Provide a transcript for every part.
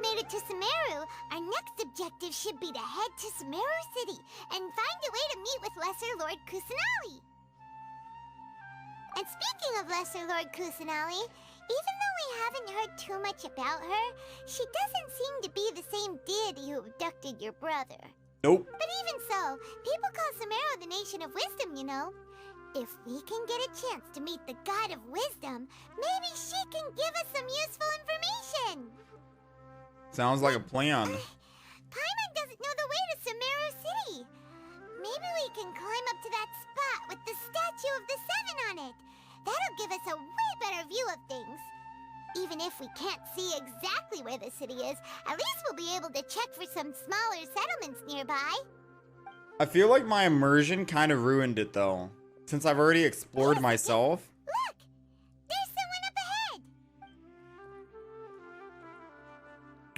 made it to Sumeru, our next objective should be to head to Sumeru City and find a way to meet with Lesser Lord Kusanali. And speaking of Lesser Lord Kusanali, even though we haven't heard too much about her, she doesn't seem to be the same deity who abducted your brother. Nope. But even so, people call Sumeru the Nation of Wisdom, you know. If we can get a chance to meet the God of Wisdom, maybe she can give us some useful information. Sounds like a plan. Paimon doesn't know the way to Sumeru City. Maybe we can climb up to that spot with the statue of the Seven on it. That'll give us a way better view of things. Even if we can't see exactly where the city is, at least we'll be able to check for some smaller settlements nearby. I feel like my immersion kind of ruined it though, since I've already explored myself. Look! There's someone up ahead!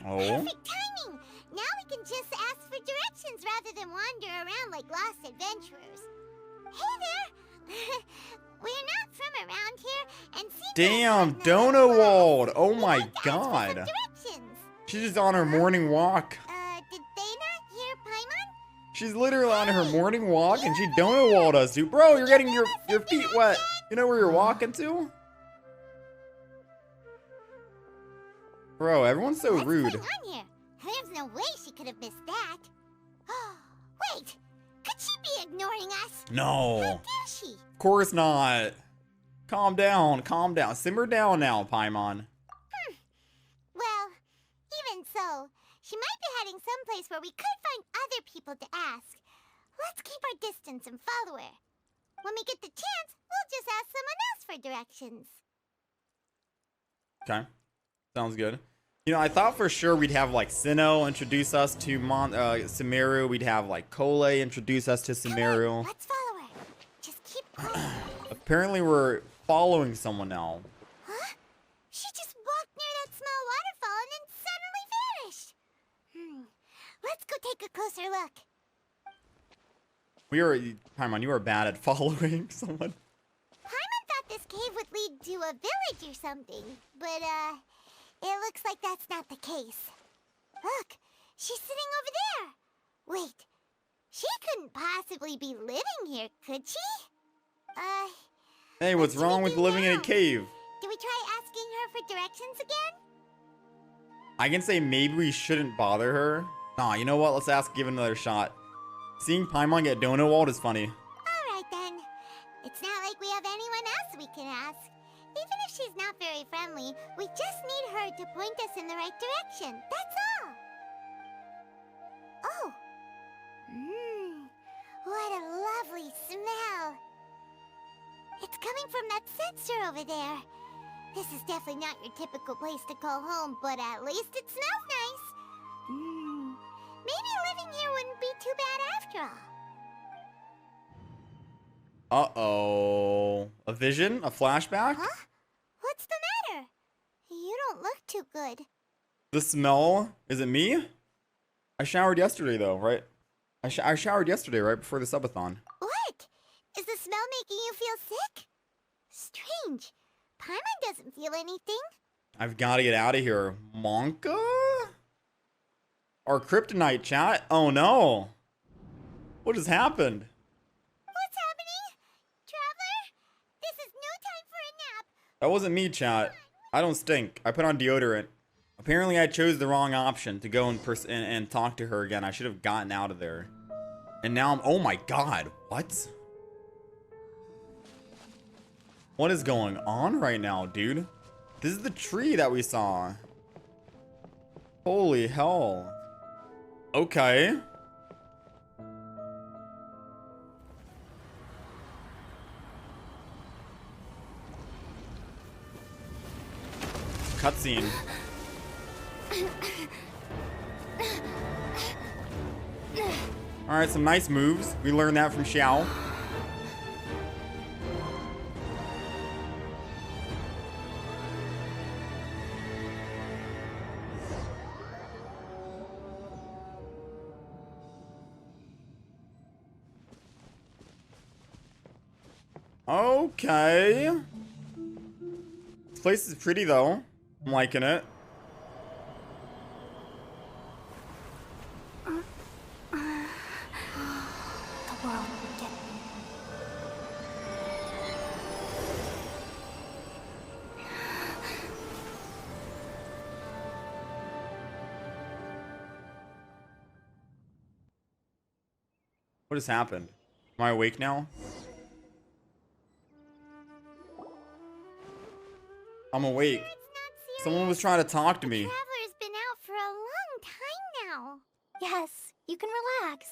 Oh? Perfect timing! Now we can just ask for directions rather than wander around like lost adventurers. Hey there! We're not from around here, and Damn, Donowald! Oh my god. She's just on her morning walk. Did they not hear Paimon? She's literally on her morning walk and she Donowald us, dude. Bro, you're getting your feet wet. You know where you're walking to? Bro, everyone's so rude. What's going on here? There's no way she could have missed that. Wait! Could she be ignoring us? No. How dare she? Of course not. Calm down, calm down. Simmer down now, Paimon. Well, even so, she might be heading someplace where we could find other people to ask. Let's keep our distance and follow her. When we get the chance, we'll just ask someone else for directions. Okay. Sounds good. You know, I thought for sure we'd have like Sinnoh introduce us to Sumeru. We'd have like Collei introduce us to Sumeru. Let's follow her. Just keep quiet. Apparently we're following someone now. Huh? She just walked near that small waterfall and then suddenly vanished. Let's go take a closer look. Paimon, you are bad at following someone. Paimon thought this cave would lead to a village or something, but it looks like that's not the case. Look, she's sitting over there. Wait, she couldn't possibly be living here, could she? Hey, what's wrong with living in a cave? Do we try asking her for directions again? I can say maybe we shouldn't bother her. Nah, you know what? Let's give it another shot. Seeing Paimon get Donowald is funny. Alright then. It's not like we have anyone else we can ask. Even if she's not very friendly, we just need her to point us in the right direction. That's all. Oh. What a lovely smell. It's coming from that sensor over there. This is definitely not your typical place to call home, but at least it smells nice. Maybe living here wouldn't be too bad after all. Uh-oh. A vision? A flashback? Huh? What's the matter? You don't look too good. The smell? Is it me? I showered yesterday though, right? I showered yesterday right before the subathon. What? Is the smell making you feel sick? Strange. Paimon doesn't feel anything. I've got to get out of here. Monka? Our kryptonite, chat? Oh no. What has happened? What's happening? Traveler? This is no time for a nap. That wasn't me, chat. I don't stink. I put on deodorant. Apparently I chose the wrong option to go and talk to her again. I should have gotten out of there. And now I'm... Oh my god. What? What is going on right now, dude? This is the tree that we saw. Holy hell. Okay. Cutscene. Alright, some nice moves. We learned that from Xiao. Okay. This place is pretty though. I'm liking it. What has happened? Am I awake now? I'm awake. It's not serious. Someone was trying to talk to The me. Traveler's been out for a long time now. Yes, you can relax.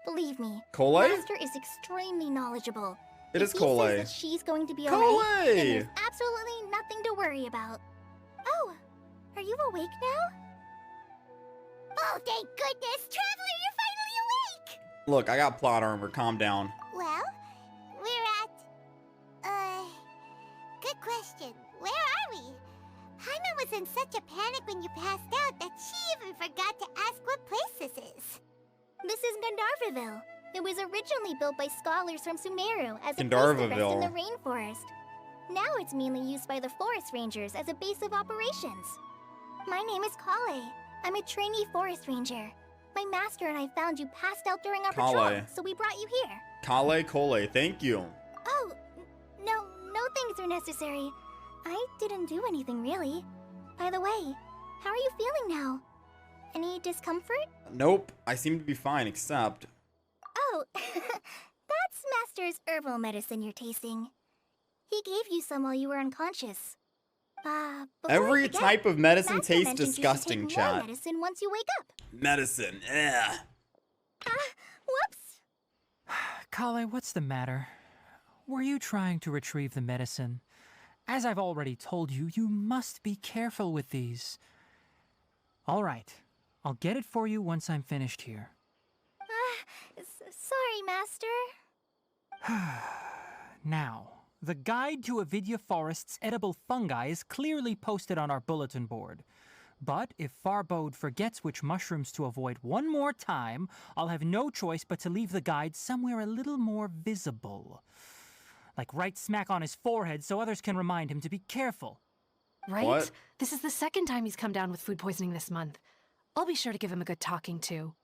Believe me, Collei? Master is extremely knowledgeable. It is If he Collei. says that she's going to be Collei! alright, then there's absolutely nothing to worry about. Oh, are you awake now? Oh, thank goodness! Traveler, you're finally awake! Look, I got plot armor. Calm down. Well, we're at... Good question. Where are we? Paimon was in such a panic when you passed out that she even forgot to ask what place this is. This is Gandharva. It was originally built by scholars from Sumeru as a place to Gandharva. rest in the rainforest. Now it's mainly used by the forest rangers as a base of operations. My name is Collei. I'm a trainee forest ranger. My master and I found you passed out during our patrol, Collei. so we brought you here. Collei, thank you. Oh, no thanks are necessary. I didn't do anything really. By the way, how are you feeling now? Any discomfort? Nope, I seem to be fine, except... Oh, that's Master's herbal medicine you're tasting. He gave you some while you were unconscious. Before I Every forget, type of medicine Master tastes mentioned disgusting, you should take more chat. medicine once you wake up. Medicine, ugh. Whoops. Collei, what's the matter? Were you trying to retrieve the medicine? As I've already told you, you must be careful with these. All right, I'll get it for you once I'm finished here. Sorry, Master. Now, the guide to Avidya Forest's edible fungi is clearly posted on our bulletin board. But if Farbode forgets which mushrooms to avoid one more time, I'll have no choice but to leave the guide somewhere a little more visible. Like right smack on his forehead so others can remind him to be careful. Right? What? This is the second time he's come down with food poisoning this month. I'll be sure to give him a good talking to.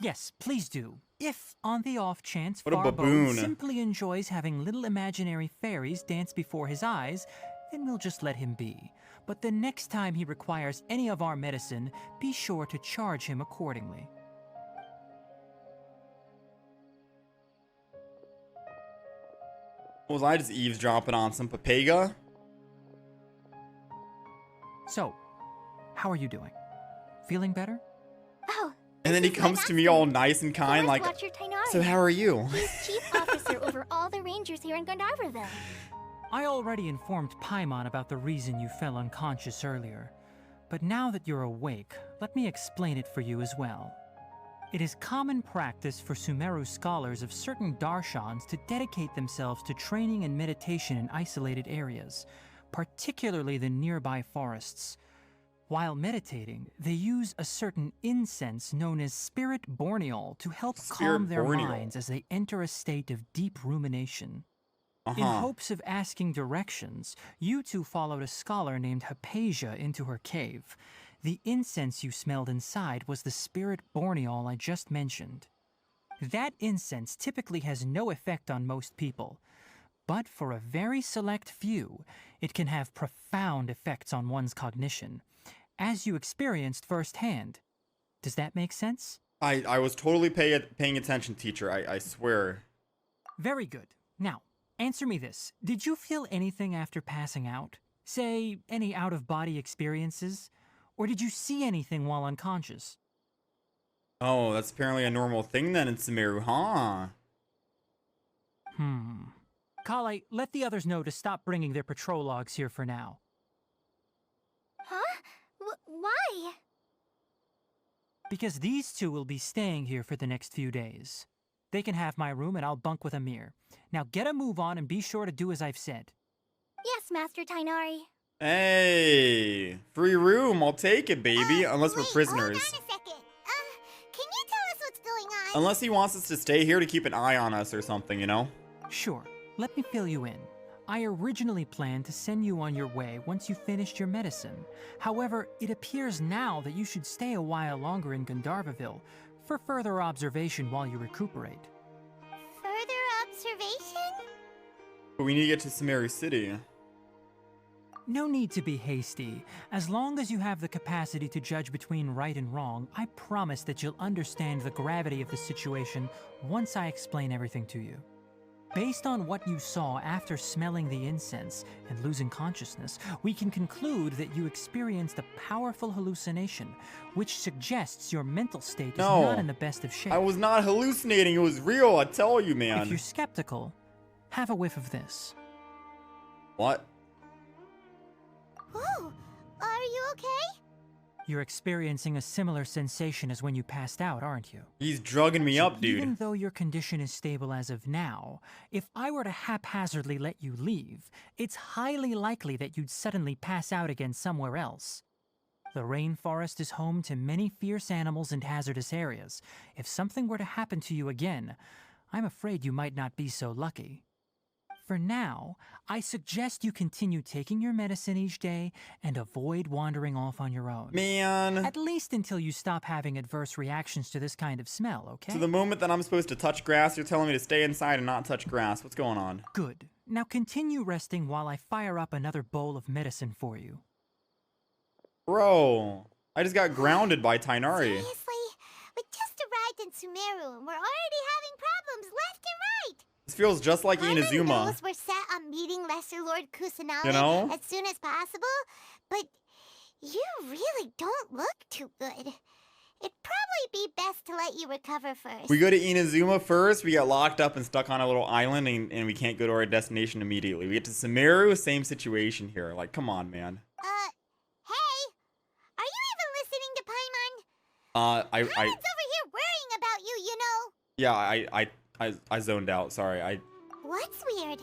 Yes, please do. If, on the off chance, What a Farbode baboon. simply enjoys having little imaginary fairies dance before his eyes, then we'll just let him be. But the next time he requires any of our medicine, be sure to charge him accordingly. Was I just eavesdropping on some Papega? So, how are you doing? Feeling better? Oh. And then he this is my comes to me master, all nice and kind, Forest like, Watcher Tighnari. so how are you? He's chief officer over all the rangers here in Gandharva. I already informed Paimon about the reason you fell unconscious earlier. But now that you're awake, let me explain it for you as well. It is common practice for Sumeru scholars of certain darshans to dedicate themselves to training and meditation in isolated areas, particularly the nearby forests. While meditating, they use a certain incense known as Spirit Borneol to help calm their Borneol. minds as they enter a state of deep rumination. In hopes of asking directions, you two followed a scholar named Haypasia into her cave. The incense you smelled inside was the Spirit Borneol I just mentioned. That incense typically has no effect on most people, but for a very select few, it can have profound effects on one's cognition, as you experienced firsthand. Does that make sense? I was totally paying attention, teacher, I swear. Very good. Now, answer me this. Did you feel anything after passing out? Say, any out-of-body experiences? Or did you see anything while unconscious? Oh, that's apparently a normal thing then in Sumeru, huh? Collei, let the others know to stop bringing their patrol logs here for now. Huh? Why? Because these two will be staying here for the next few days. They can have my room and I'll bunk with Amir. Now get a move on and be sure to do as I've said. Yes, Master Tighnari. Hey, free room, I'll take it, baby, unless we're Wait, prisoners. Hold on a second. Can you tell us what's going on? Unless he wants us to stay here to keep an eye on us or something, you know? Sure, let me fill you in. I originally planned to send you on your way once you finished your medicine. However, it appears now that you should stay a while longer in Gandharva for further observation while you recuperate. Further observation? But we need to get to Sumeru City. No need to be hasty. As long as you have the capacity to judge between right and wrong, I promise that you'll understand the gravity of the situation once I explain everything to you. Based on what you saw after smelling the incense and losing consciousness, we can conclude that you experienced a powerful hallucination, which suggests your mental state is not in the best of shape. I was not hallucinating. It was real. I tell you, man. If you're skeptical, have a whiff of this. What? Whoa, are you okay? You're experiencing a similar sensation as when you passed out, aren't you? He's drugging me up, dude. Even though your condition is stable as of now, if I were to haphazardly let you leave, it's highly likely that you'd suddenly pass out again somewhere else. The rainforest is home to many fierce animals and hazardous areas. If something were to happen to you again, I'm afraid you might not be so lucky. For now, I suggest you continue taking your medicine each day and avoid wandering off on your own. Man. At least until you stop having adverse reactions to this kind of smell, okay? So the moment that I'm supposed to touch grass, you're telling me to stay inside and not touch grass. What's going on? Good. Now continue resting while I fire up another bowl of medicine for you. Bro, I just got grounded by Tighnari. Seriously? We just arrived in Sumeru and we're already having problems left and right. This feels just like Paimon Inazuma. knows we're set on meeting Lesser Lord Kusanagi You know? as soon as possible, but you really don't look too good. It'd probably be best to let you recover first. We go to Inazuma first, we get locked up and stuck on a little island, and we can't go to our destination immediately. We get to Sumeru, same situation here. Like, come on, man. Hey! Are you even listening to Paimon? Paimon's over here worrying about you, you know. Yeah, I zoned out, sorry. What's weird?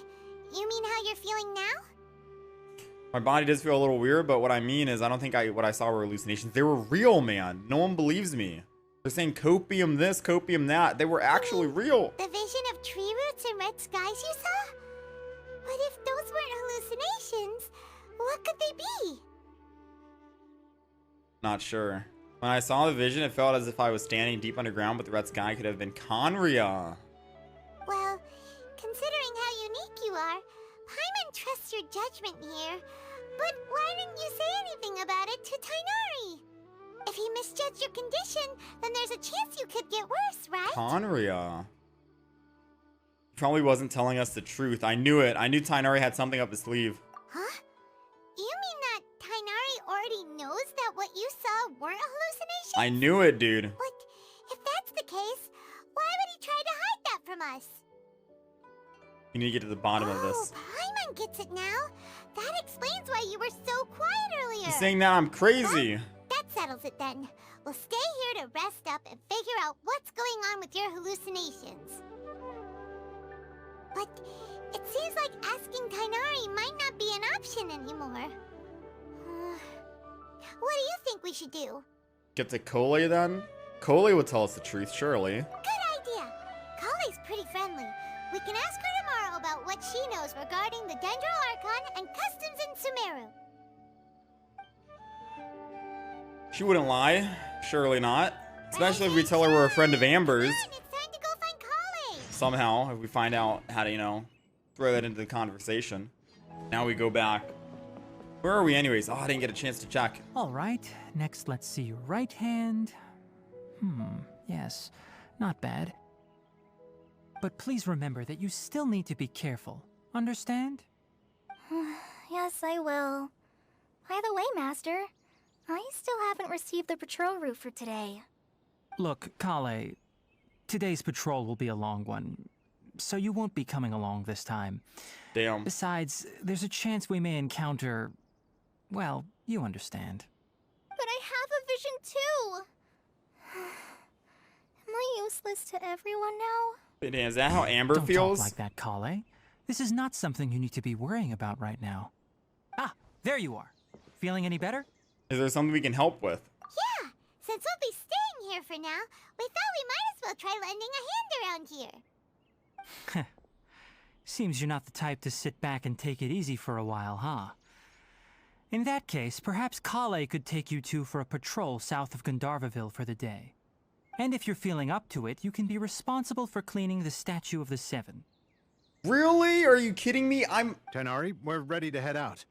You mean how you're feeling now? My body does feel a little weird, but what I mean is I don't think what I saw were hallucinations. They were real, man. No one believes me. They're saying copium this, copium that. They were actually real. The vision of tree roots and red skies you saw? But if those weren't hallucinations, what could they be? Not sure. When I saw the vision, it felt as if I was standing deep underground, but the red sky could have been Conria. Well, considering how unique you are, Paimon trusts your judgment here. But why didn't you say anything about it to Tighnari? If he misjudged your condition, then there's a chance you could get worse, right? Conria. He probably wasn't telling us the truth. I knew it. I knew Tighnari had something up his sleeve. Huh? You mean that Tighnari already knows that what you saw weren't hallucinations? I knew it, dude. But if that's the case, why would he try to hide that from us? You need to get to the bottom of this. Oh, Paimon gets it now. That explains why you were so quiet earlier. He's saying that I'm crazy. That settles it then. We'll stay here to rest up and figure out what's going on with your hallucinations. But it seems like asking Tighnari might not be an option anymore. What do you think we should do? Get to Collei then? Collei would tell us the truth, surely. Good idea. Collei's pretty friendly. We can ask her tomorrow about what she knows regarding the 3.0 Archon and customs in Sumeru. She wouldn't lie. Surely not. Especially if we tell her we're a friend of Amber's. Come on, it's time to go find Collei. Somehow, if we find out how to, you know, throw that into the conversation. Now we go back. Where are we anyways? Oh, I didn't get a chance to check. All right, next let's see your right hand. Yes, not bad. But please remember that you still need to be careful. Understand? Yes, I will. By the way, Master, I still haven't received the patrol route for today. Look, Collei, today's patrol will be a long one, so you won't be coming along this time. Damn. Besides, there's a chance we may encounter... well, you understand. But I have a vision too! Am I useless to everyone now? Wait, is that how Amber Don't feels? talk like that, Collei. This is not something you need to be worrying about right now. Ah, there you are. Feeling any better? Is there something we can help with? Yeah, since we'll be staying here for now, we thought we might as well try lending a hand around here. Seems you're not the type to sit back and take it easy for a while, huh? In that case, perhaps Collei could take you two for a patrol south of Gandharva for the day. And if you're feeling up to it, you can be responsible for cleaning the Statue of the Seven. Really? Are you kidding me? Tighnari, we're ready to head out.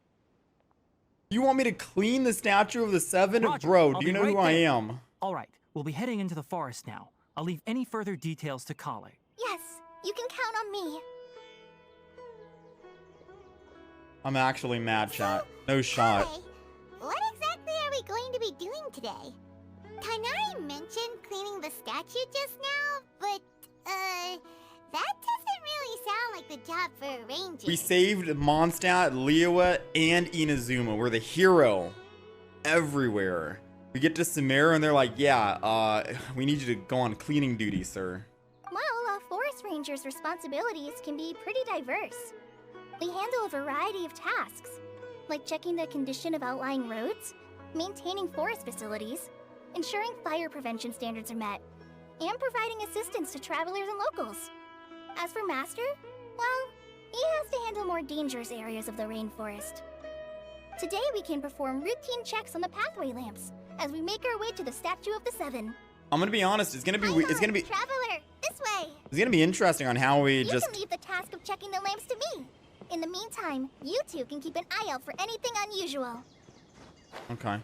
You want me to clean the statue of the seven? Roger, Bro, I'll do you be know right who I there. am? All right, we'll be heading into the forest now. I'll leave any further details to Collei. Yes, you can count on me. I'm actually mad, chat. No shot. Hey, what exactly are we going to be doing today? Tighnari mentioned cleaning the statue just now, but, that doesn't really sound like the job for a ranger. We saved Mondstadt, Liyue, and Inazuma. We're the hero. Everywhere. We get to Sumeru and they're like, yeah, we need you to go on cleaning duty, sir. Well, a forest ranger's responsibilities can be pretty diverse. We handle a variety of tasks, like checking the condition of outlying roads, maintaining forest facilities, ensuring fire prevention standards are met, and providing assistance to travelers and locals. As for Master, well, he has to handle more dangerous areas of the rainforest. Today we can perform routine checks on the pathway lamps as we make our way to the Statue of the Seven. I'm gonna be honest, it's gonna be Traveler, this way! it's gonna be interesting on how we You just can leave the task of checking the lamps to me. In the meantime, you two can keep an eye out for anything unusual. Okay.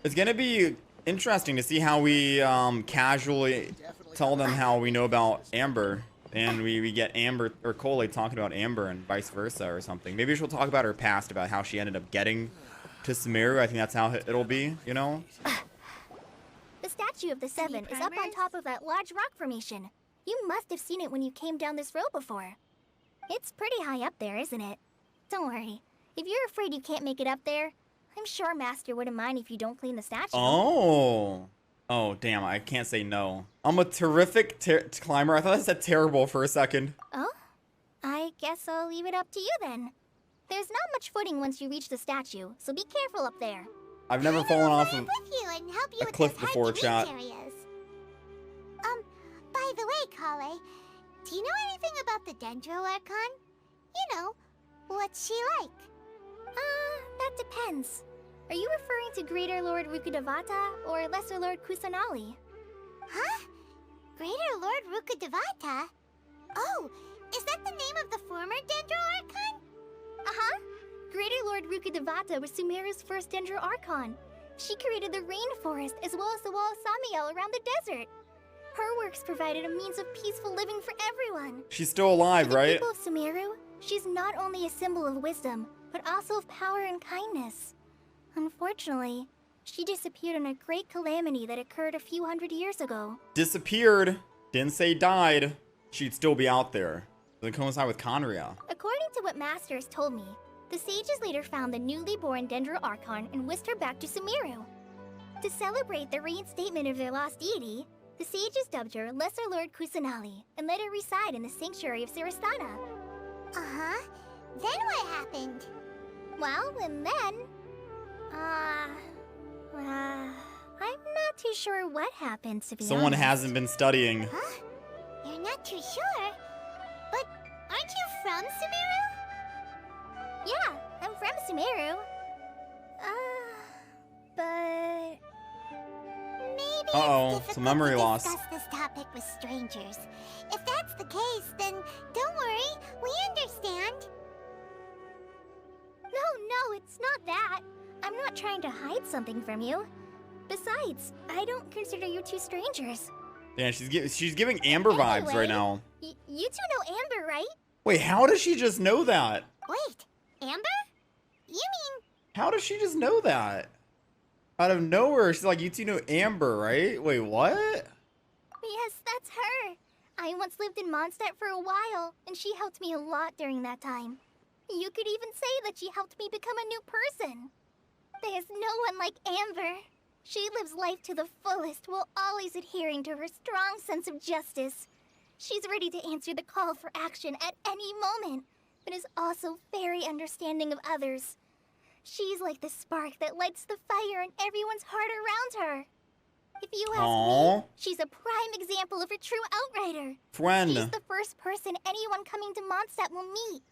It's gonna be interesting to see how we casually tell them how we know about Amber. And we get Amber or Collei talking about Amber and vice versa or something. Maybe she'll talk about her past, about how she ended up getting to Sumeru. I think that's how it'll be, you know? The Statue of the Seven is up on top of that large rock formation. You must have seen it when you came down this road before. It's pretty high up there, isn't it? Don't worry. If you're afraid you can't make it up there, I'm sure Master wouldn't mind if you don't clean the statue. Oh. Oh, damn, I can't say no. I'm a terrific climber. I thought that said terrible for a second. Oh? I guess I'll leave it up to you then. There's not much footing once you reach the statue, so be careful up there. I've never fallen off of with you and help you a with cliff those before, hard-to-reach chat. areas. By the way, Collei, do you know anything about the 3.0 Archon? You know, what's she like? That depends. Are you referring to Greater Lord Rukkhadevata or Lesser Lord Kusanali? Huh? Greater Lord Rukkhadevata? Oh, is that the name of the former 3.0 Archon? Uh-huh. Greater Lord Rukkhadevata was Sumeru's first 3.0 Archon. She created the rainforest as well as the wall of Samiel around the desert. Her works provided a means of peaceful living for everyone. She's still alive, For the right? people of Sumeru, she's not only a symbol of wisdom, but also of power and kindness. Unfortunately, she disappeared in a great calamity that occurred a few hundred years ago. Disappeared. Didn't say died. She'd still be out there. Doesn't coincide with Conria. According to what Master has told me, the sages later found the newly born 3.0 Archon and whisked her back to Sumeru. To celebrate the reinstatement of their lost deity, the sages dubbed her Lesser Lord Kusanali and let her reside in the sanctuary of Siristana. Uh-huh. Then what happened? Well, and then... I'm not too sure what happened, to be Someone honest. hasn't been studying. Huh? You're not too sure? But aren't you from Sumeru? Yeah, I'm from Sumeru. But... Maybe Uh-oh, it's some difficult memory to loss. discuss this topic with strangers. If that's the case, then don't worry, we understand. No, it's not that. I'm not trying to hide something from you. Besides, I don't consider you two strangers. Damn, she's giving Amber vibes Anyway, right now. You two know Amber, right? Wait, how does she just know that? Wait, Amber? You mean... How does she just know that? Out of nowhere, she's like, you two know Amber, right? Wait, what? Yes, that's her. I once lived in Mondstadt for a while, and she helped me a lot during that time. You could even say that she helped me become a new person. There's no one like Amber. She lives life to the fullest while always adhering to her strong sense of justice. She's ready to answer the call for action at any moment, but is also very understanding of others. She's like the spark that lights the fire in everyone's heart around her. If you ask Aww. me, she's a prime example of a true outrider. Friend. She's the first person anyone coming to Mondstadt will meet.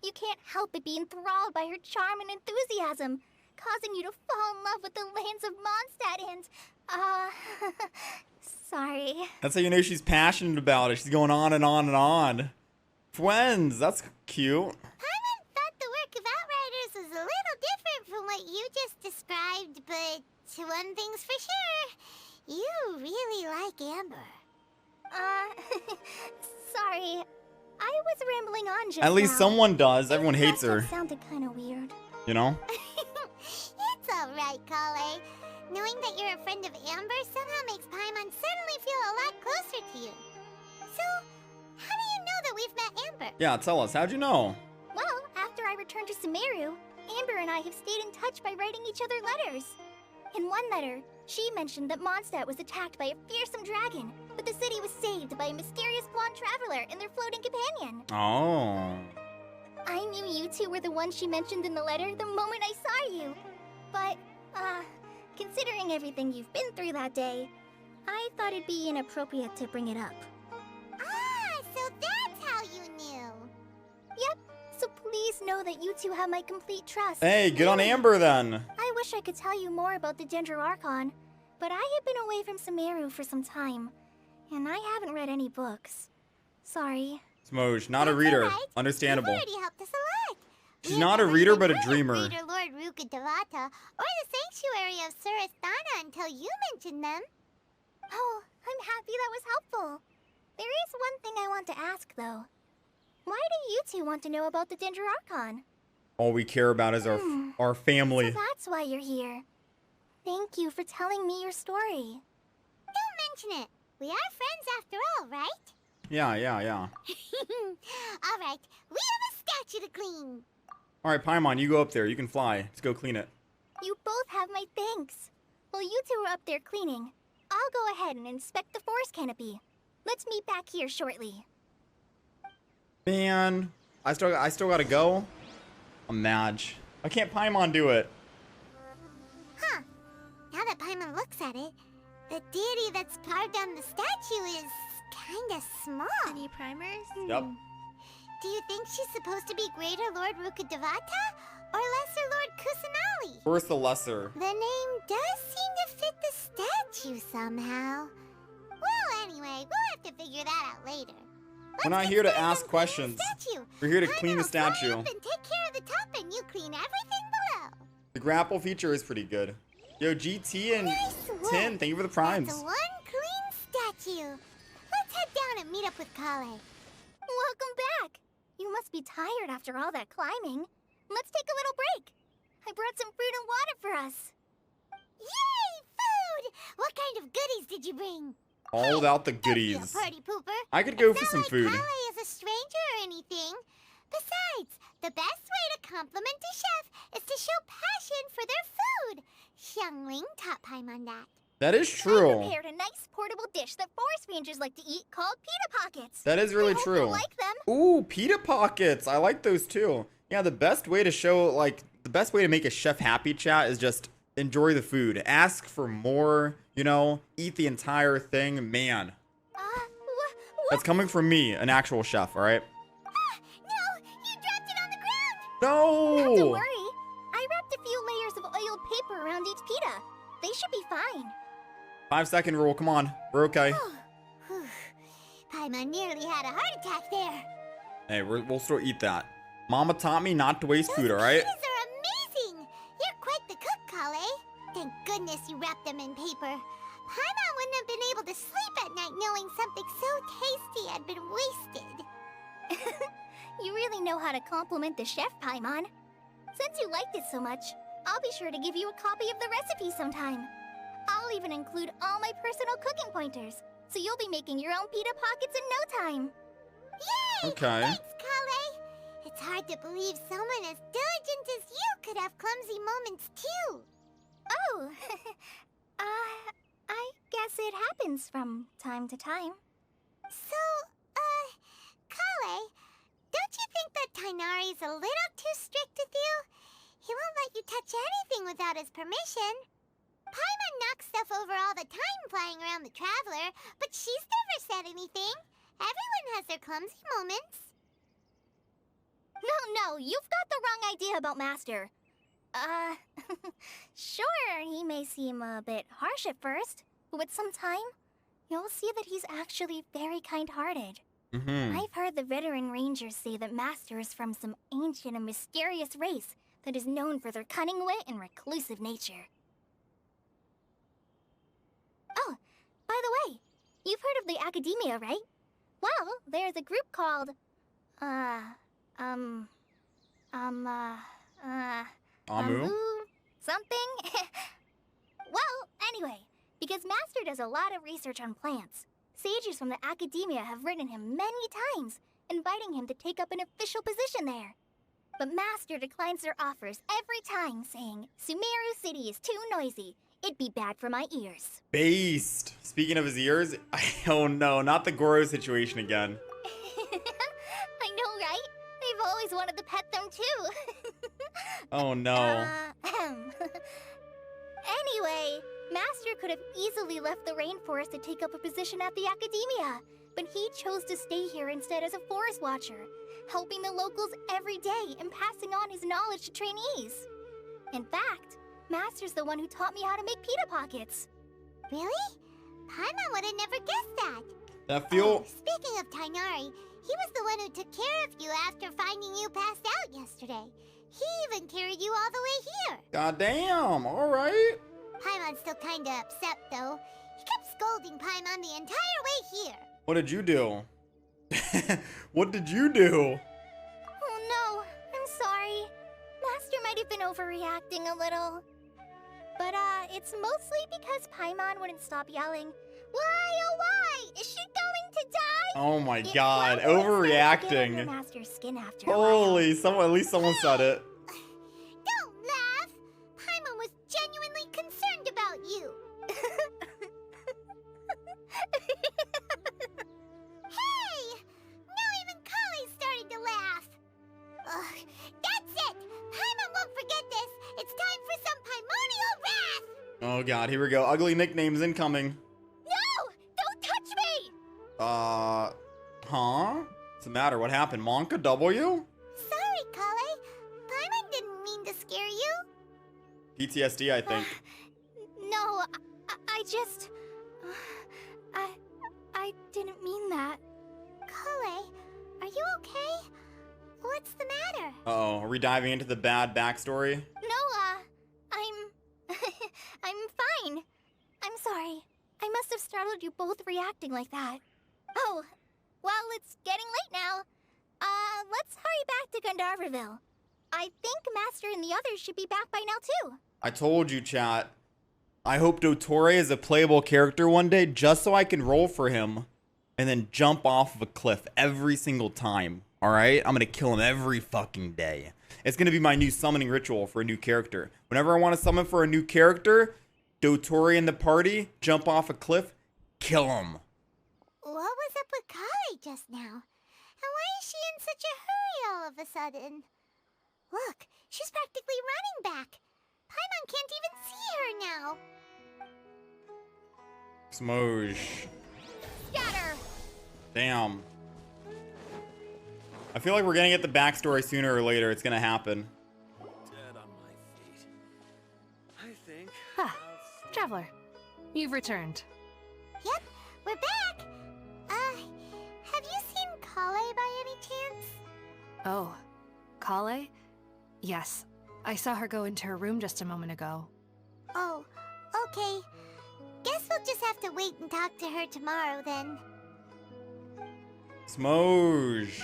You can't help but be enthralled by her charm and enthusiasm, causing you to fall in love with the lands of Mondstadt and, sorry. That's how you know she's passionate about it. She's going on and on and on. Friends, that's cute. Paimon thought the work of Outriders was a little different from what but one thing's for sure. You really like Amber. Sorry. I was rambling on just At least now. someone does. Everyone That hates her. just sounded kind of weird. You know? It's alright, Collei. Knowing that you're a friend of Amber somehow makes Paimon suddenly feel a lot closer to you. So, how do you know that we've met Amber? Yeah, tell us. How'd you know? Well, after I returned to Sumeru, Amber and I have stayed in touch by writing each other letters. In one letter, she mentioned that Mondstadt was attacked by a fearsome dragon, but the city was saved by a mysterious blonde traveler and their floating companion. Oh. I knew you two were the ones she mentioned in the letter the moment I saw you. But, considering everything you've been through that day, I thought it'd be inappropriate to bring it up. Ah, so that's how you knew. Yep, so please know that you two have my complete trust. Hey, good on Amber then. I wish I could tell you more about the 3.0 Archon, but I have been away from Sumeru for some time, and I haven't read any books. Sorry. Smoj, not a That's reader. alright. Understandable. You've already helped us a lot. She's We not a never reader, even but a heard of dreamer. Reader Lord Rukkhadevata or the Sanctuary of Surasthana until you mentioned them. Oh, I'm happy that was helpful. There is one thing I want to ask, though. Why do you two want to know about the 3.0 Archon? All we care about is our family. So that's why you're here. Thank you for telling me your story. Don't mention it. We are friends after all, right? Yeah. All right, we have a statue to clean. All right, Paimon, you go up there. You can fly. Let's go clean it. You both have my thanks. While you two are up there cleaning, I'll go ahead and inspect the forest canopy. Let's meet back here shortly. Man, I still gotta go. I'm mad. Why can't Paimon do it? Huh. Now that Paimon looks at it, the deity that's carved on the statue is kinda small. Any primers? Yep. Do you think she's supposed to be Greater Lord Rukkhadevata or Lesser Lord Kusanali? First the lesser. The name does seem to fit the statue somehow. Well, anyway, we'll have to figure that out later. We're not Let's here get to started ask on cleaning the questions. statue. We're here to Paimon clean the will fly statue. up and take care of the top, and you clean everything below. The grapple feature is pretty good. Yo, GT and Nice work. 10, thank you for the primes. That's one clean statue. Let's head down and meet up with Collei. Welcome back. You must be tired after all that climbing. Let's take a little break. I brought some fruit and water for us. Yay, food! What kind of goodies did you bring? All about the Don't be a goodies. party pooper. I could go It's for not some like food. Collei is a stranger or anything. Besides, the best way to compliment a chef is to show passion for their food. Xiangling taught Paimon that. That is I true. prepared a nice portable dish that forest rangers like to eat called pita pockets. That is really I hope true. you'll like them. Ooh, pita pockets. I like those too. Yeah, the best way to show, the best way to make a chef happy, chat, is just enjoy the food. Ask for more, eat the entire thing. Man, What? that's coming from me, an actual chef, all right? Ah, no! You dropped it on the ground! Not to No! worry. I wrapped a few layers of oiled paper around each pita. They should be fine. 5-second rule, come on. We're okay. Whew. Paimon nearly had a heart attack there. Hey, we'll still eat that. Mama taught me not to waste food, all right? These are amazing! You're quite the cook, Collei. Thank goodness you wrapped them in paper. Paimon wouldn't have been able to sleep at night knowing something so tasty had been wasted. You really know how to compliment the chef, Paimon. Since you liked it so much, I'll be sure to give you a copy of the recipe sometime. I'll even include all my personal cooking pointers, so you'll be making your own pita pockets in no time. Yay! Okay. Thanks, Collei. It's hard to believe someone as diligent as you could have clumsy moments too. Oh, I guess it happens from time to time. So, Collei, don't you think that Tighnari's a little too strict with you? He won't let you touch anything without his permission. Paimon knocks stuff over all the time flying around the Traveler, but she's never said anything. Everyone has their clumsy moments. No, you've got the wrong idea about Master. Sure, he may seem a bit harsh at first, but with some time, you'll see that he's actually very kind-hearted. I've heard the veteran rangers say that Master is from some ancient and mysterious race that is known for their cunning wit and reclusive nature. Oh, by the way, you've heard of the Academia, right? Well, there's a group called, Amu? something? Well, anyway, because Master does a lot of research on plants, sages from the Academia have written him many times, inviting him to take up an official position there. But Master declines their offers every time, saying, Sumeru City is too noisy. It'd be bad for my ears. Based. Speaking of his ears, oh no, not the Goro situation again. I know, right? They've always wanted to pet them too. Oh no. Anyway, Master could have easily left the rainforest to take up a position at the Academia, but he chose to stay here instead as a forest watcher, helping the locals every day and passing on his knowledge to trainees. In fact, Master's the one who taught me how to make pita pockets. Really? Paimon would have never guessed that. That feel... Speaking of Tighnari, he was the one who took care of you after finding you passed out yesterday. He even carried you all the way here. Goddamn, alright. Paimon's still kinda upset, though. He kept scolding Paimon the entire way here. What did you do? What did you do? Oh no, I'm sorry. Master might have been overreacting a little. But, it's mostly because Paimon wouldn't stop yelling, Why, oh why? Is she going to die? Oh my It god, probably started to get under overreacting. Master's skin after a while. Holy, at least someone said it. Don't laugh! Paimon was genuinely concerned about you. Hey! Now even Collei started to laugh. Ugh, that's it! Paimon won't forget this. It's time for some Paimonial wrath! Oh god, here we go. Ugly nicknames incoming. No! Don't touch me! Huh? What's the matter? What happened? Monka W? Sorry, Collei. Paimon didn't mean to scare you. PTSD, I think. No, I just... I didn't mean that. Collei, are you okay? What's the matter? Uh-oh, are we diving into the bad backstory? No, I'm... I'm fine. I'm sorry. I must have startled you both reacting like that. Oh, well, it's getting late now. Let's hurry back to Gandharvaville. I think Master and the others should be back by now, too. I told you, chat. I hope Dottore is a playable character one day just so I can roll for him and then jump off of a cliff every single time. Alright? I'm gonna kill him every fucking day. It's gonna be my new summoning ritual for a new character. Whenever I want to summon for a new character, Dottore and the party, jump off a cliff, kill him. What was up with Collei just now? And why is she in such a hurry all of a sudden? Look, she's practically running back. Paimon can't even see her now. Smosh. Scatter! Damn. I feel like we're gonna get the backstory sooner or later. It's gonna happen. Dead on my feet. I think. Ah, Traveler, you've returned. Yep, we're back. Have you seen Collei by any chance? Oh, Collei? Yes, I saw her go into her room just a moment ago. Oh, okay. Guess we'll just have to wait and talk to her tomorrow then. Smosh.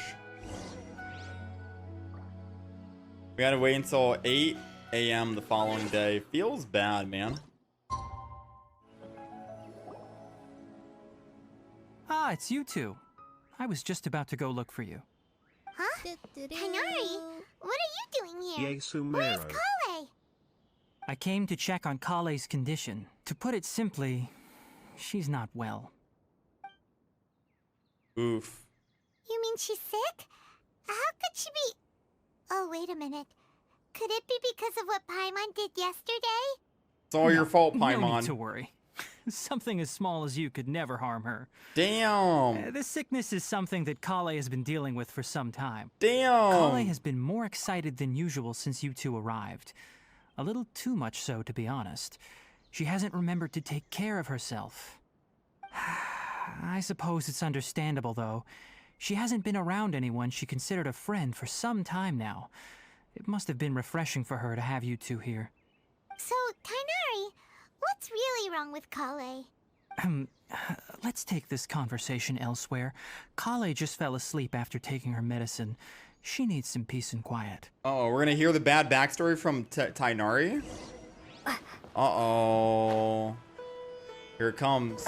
We gotta wait until 8 a.m. the following day. Feels bad, man. Ah, it's you two. I was just about to go look for you. Huh? Tighnari, what are you doing here? Yay, Sumeru. Where's Collei? I came to check on Collei's condition. To put it simply, she's not well. Oof. You mean she's sick? How could she be... Oh, wait a minute. Could it be because of what Paimon did yesterday? It's all your fault, No need Paimon. to worry. Something as small as you could never harm her. Damn. This sickness is something that Collei has been dealing with for some time. Damn. Collei has been more excited than usual since you two arrived. A little too much so, to be honest. She hasn't remembered to take care of herself. I suppose it's understandable, though. She hasn't been around anyone she considered a friend for some time now. It must have been refreshing for her to have you two here. So, Tighnari, what's really wrong with Collei? Let's take this conversation elsewhere. Collei just fell asleep after taking her medicine. She needs some peace and quiet. Oh, we're gonna hear the bad backstory from Tighnari? Uh-oh. Here it comes.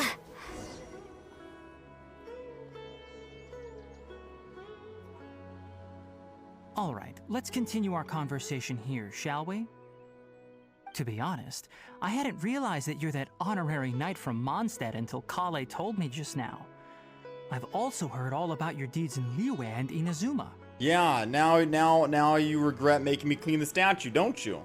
All right, let's continue our conversation here, shall we? To be honest, I hadn't realized that you're that honorary knight from Mondstadt until Collei told me just now. I've also heard all about your deeds in Liyue and Inazuma. Yeah, now you regret making me clean the statue, don't you?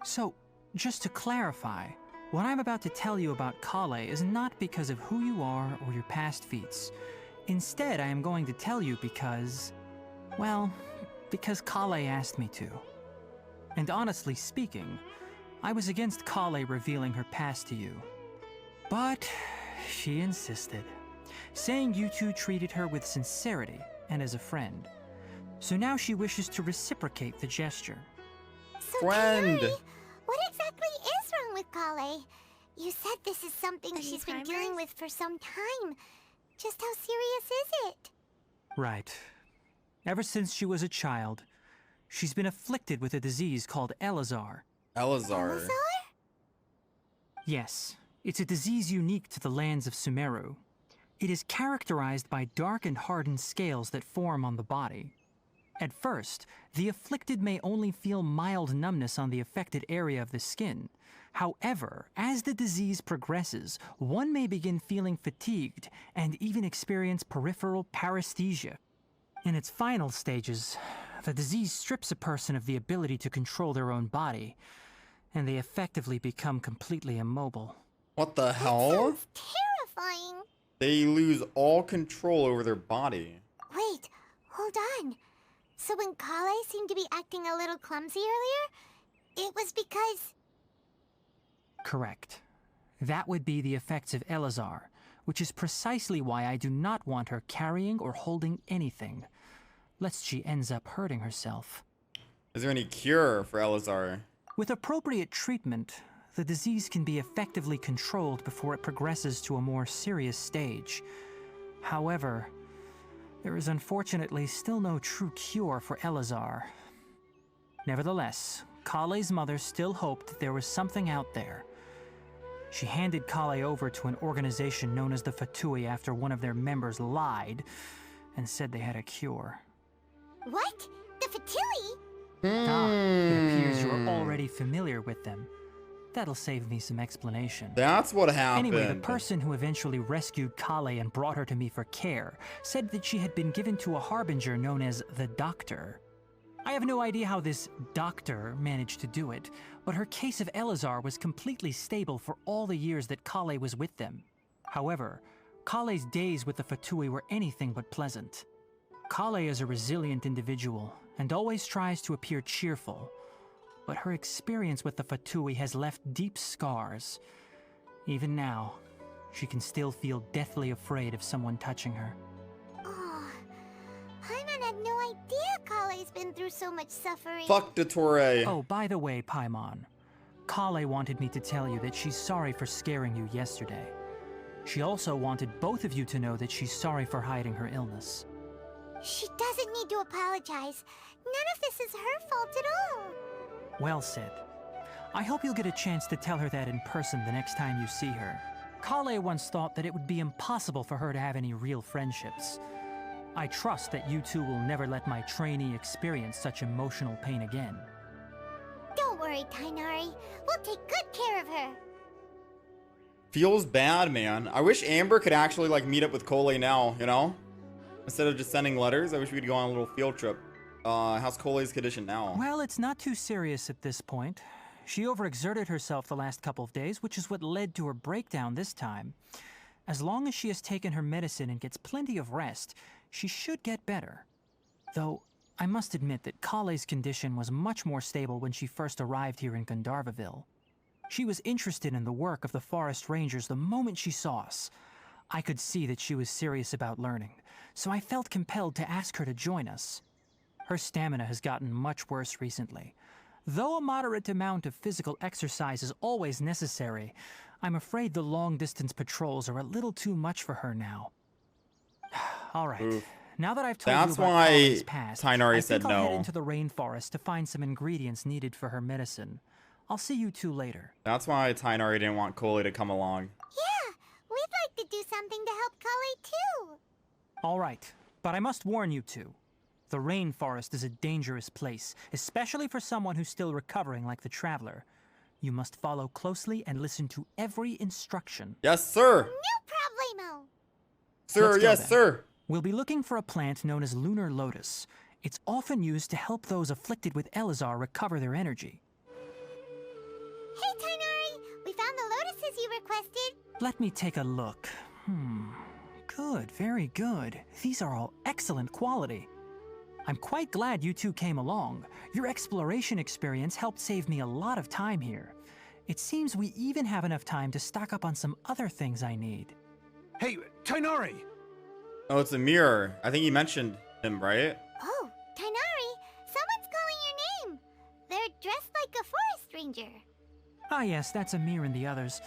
So, just to clarify, what I'm about to tell you about Collei is not because of who you are or your past feats. Instead, I am going to tell you because, well, because Collei asked me to. And honestly speaking, I was against Collei revealing her past to you. But she insisted, saying you two treated her with sincerity and as a friend. So now she wishes to reciprocate the gesture. So, Friend! Tighnari, what exactly is wrong with Collei? You said this is something she's been dealing with for some time. Just how serious is it? Right. Ever since she was a child, she's been afflicted with a disease called Elazar. Elazar. Yes, it's a disease unique to the lands of Sumeru. It is characterized by dark and hardened scales that form on the body. At first, the afflicted may only feel mild numbness on the affected area of the skin. However, as the disease progresses, one may begin feeling fatigued and even experience peripheral paresthesia. In its final stages, the disease strips a person of the ability to control their own body, and they effectively become completely immobile. What the That hell? sounds terrifying. They lose all control over their body. Wait, hold on. So when Collei seemed to be acting a little clumsy earlier, it was because... Correct. That would be the effects of Elazar, which is precisely why I do not want her carrying or holding anything, lest she ends up hurting herself. Is there any cure for Elazar? With appropriate treatment, the disease can be effectively controlled before it progresses to a more serious stage. However, there is unfortunately still no true cure for Elazar. Nevertheless, Collei's mother still hoped that there was something out there. She handed Collei over to an organization known as the Fatui after one of their members lied and said they had a cure. What? The Fatui? It appears you are already familiar with them. That'll save me some explanation. That's what happened. Anyway, the person who eventually rescued Collei and brought her to me for care said that she had been given to a harbinger known as the Doctor. I have no idea how this Doctor managed to do it, but her case of Elazar was completely stable for all the years that Collei was with them. However, Collei's days with the Fatui were anything but pleasant. Collei is a resilient individual and always tries to appear cheerful, but her experience with the Fatui has left deep scars. Even now, she can still feel deathly afraid of someone touching her. Oh, Paimon had no idea Collei's been through so much suffering. Fuck Dottore. Oh, by the way, Paimon, Collei wanted me to tell you that she's sorry for scaring you yesterday. She also wanted both of you to know that she's sorry for hiding her illness. She doesn't need to apologize. None of this is her fault at all. Well said. I hope you'll get a chance to tell her that in person the next time you see her. Collei once thought that it would be impossible for her to have any real friendships. I trust that you two will never let my trainee experience such emotional pain again. Don't worry, Tighnari. We'll take good care of her. Feels bad, man. I wish Amber could actually, like, meet up with Collei now, you know? Instead of just sending letters, I wish we could go on a little field trip. How's Collei's condition now? Well, it's not too serious at this point. She overexerted herself the last couple of days, which is what led to her breakdown this time. As long as she has taken her medicine and gets plenty of rest, she should get better. Though, I must admit that Collei's condition was much more stable when she first arrived here in Gandharva Ville. She was interested in the work of the forest rangers the moment she saw us. I could see that she was serious about learning, so I felt compelled to ask her to join us. Her stamina has gotten much worse recently. Though a moderate amount of physical exercise is always necessary, I'm afraid the long-distance patrols are a little too much for her now. All right. Oof. Now that I've told That's you about why Collei's past, Tighnari I said think I'll head no. into the rainforest to find some ingredients needed for her medicine. I'll see you two later. That's why Tighnari didn't want Collei to come along. Yeah, we'd like to do something to help Collei too. All right, but I must warn you two. The rainforest is a dangerous place, especially for someone who's still recovering like the Traveler. You must follow closely and listen to every instruction. Yes, sir. No problemo. Sir, Let's go yes, then. sir. We'll be looking for a plant known as lunar lotus. It's often used to help those afflicted with Elazar recover their energy. Hey, Tighnari, we found the lotuses you requested. Let me take a look. Good, very good. These are all excellent quality. I'm quite glad you two came along. Your exploration experience helped save me a lot of time here. It seems we even have enough time to stock up on some other things I need. Hey, Tighnari! Oh, it's a mirror. I think you mentioned him, right? Oh, Tighnari, someone's calling your name. They're dressed like a forest ranger. Ah yes, that's Amir and the others.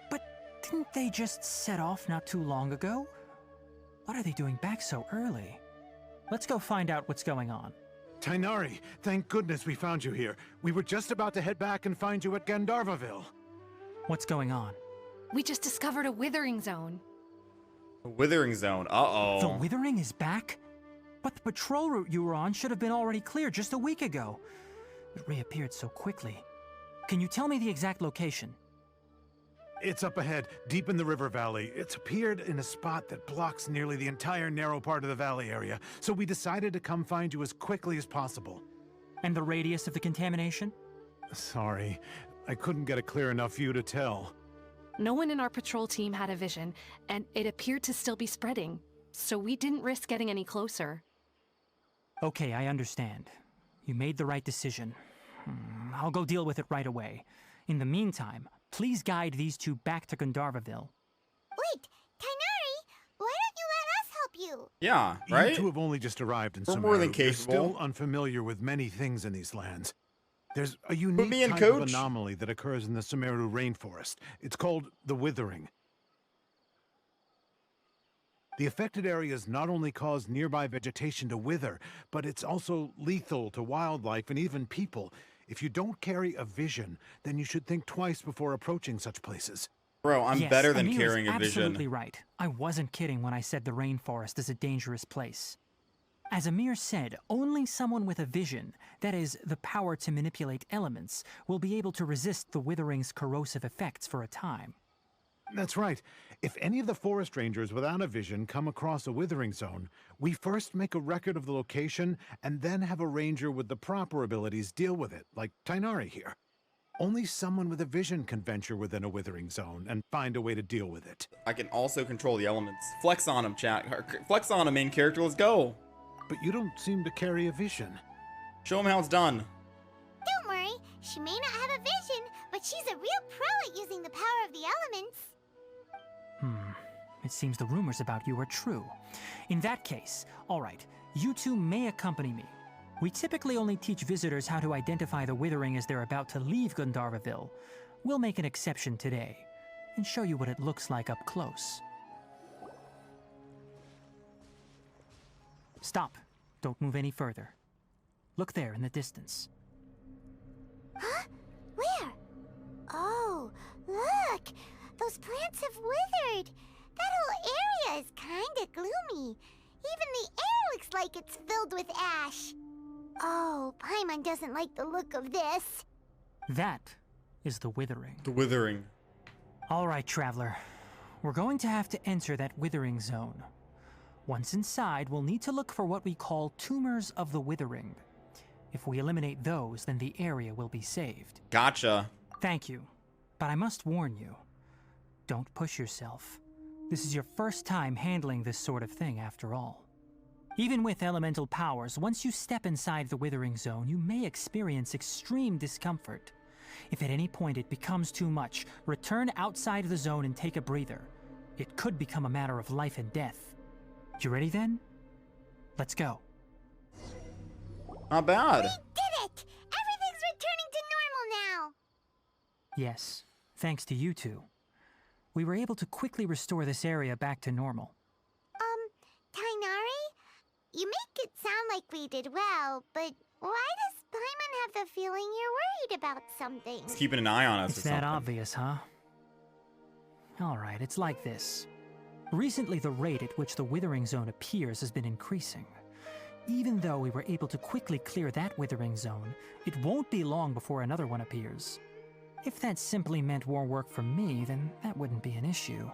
But didn't they just set off not too long ago? What are they doing back so early? Let's go find out what's going on. Tighnari, thank goodness we found you here. We were just about to head back and find you at Gandharva Ville. What's going on? We just discovered a Withering zone. The Withering Zone. The Uh-oh. Withering is back? But the patrol route you were on should have been already clear just a week ago. It reappeared so quickly. Can you tell me the exact location? It's up ahead, deep in the river valley. It's appeared in a spot that blocks nearly the entire narrow part of the valley area, so we decided to come find you as quickly as possible. And the radius of the contamination? Sorry, I couldn't get a clear enough view to tell. No one in our patrol team had a vision, and it appeared to still be spreading, so we didn't risk getting any closer. Okay, I understand. You made the right decision. I'll go deal with it right away. In the meantime, please guide these two back to Gandharvaville. Wait, Tighnari, why don't you let us help you? Yeah, You right? two have only just arrived in We're Sumeru. more than You're capable. still unfamiliar with many things in these lands. There's a me unique in, type of coach. anomaly that occurs in the Sumeru rainforest. It's called the Withering. The affected areas not only cause nearby vegetation to wither, but it's also lethal to wildlife and even people. If you don't carry a vision, then you should think twice before approaching such places. Bro, I'm Yes, better than Amir carrying is a vision. absolutely right. I wasn't kidding when I said the rainforest is a dangerous place. As Amir said, only someone with a vision, that is, the power to manipulate elements, will be able to resist the Withering's corrosive effects for a time. That's right. If any of the forest rangers without a vision come across a Withering zone, we first make a record of the location and then have a ranger with the proper abilities deal with it, like Tighnari here. Only someone with a vision can venture within a Withering zone and find a way to deal with it. I can also control the elements. Flex on him, chat. Flex on him, main character. Let's go. But you don't seem to carry a vision. Show him how it's done. Don't worry, she may not have a vision, but she's a real pro at using the power of the elements. It seems the rumors about you are true. In that case, all right, you two may accompany me. We typically only teach visitors how to identify the Withering as they're about to leave Gandharvaville. We'll make an exception today and show you what it looks like up close. Stop. Don't move any further. Look there in the distance. Huh? Where? Oh, look! Those plants have withered! That whole area is kinda gloomy. Even the air looks like it's filled with ash. Oh, Paimon doesn't like the look of this. That is the Withering. The Withering. All right, Traveler. We're going to have to enter that Withering zone. Once inside, we'll need to look for what we call tumors of the Withering. If we eliminate those, then the area will be saved. Gotcha. Thank you. But I must warn you. Don't push yourself. This is your first time handling this sort of thing, after all. Even with elemental powers, once you step inside the Withering zone, you may experience extreme discomfort. If at any point it becomes too much, return outside the zone and take a breather. It could become a matter of life and death. You ready then? Let's go. Not bad. We did it! Everything's Yes, thanks to you two. We were able to quickly restore this area back to normal. Tighnari? You make it sound like we did well, but why does Paimon have the feeling you're worried about something? He's keeping an eye on us It's or that something. obvious, huh? Alright, it's like this. Recently, the rate at which the Withering Zone appears has been increasing. Even though we were able to quickly clear that Withering Zone, it won't be long before another one appears. If that simply meant more work for me, then that wouldn't be an issue.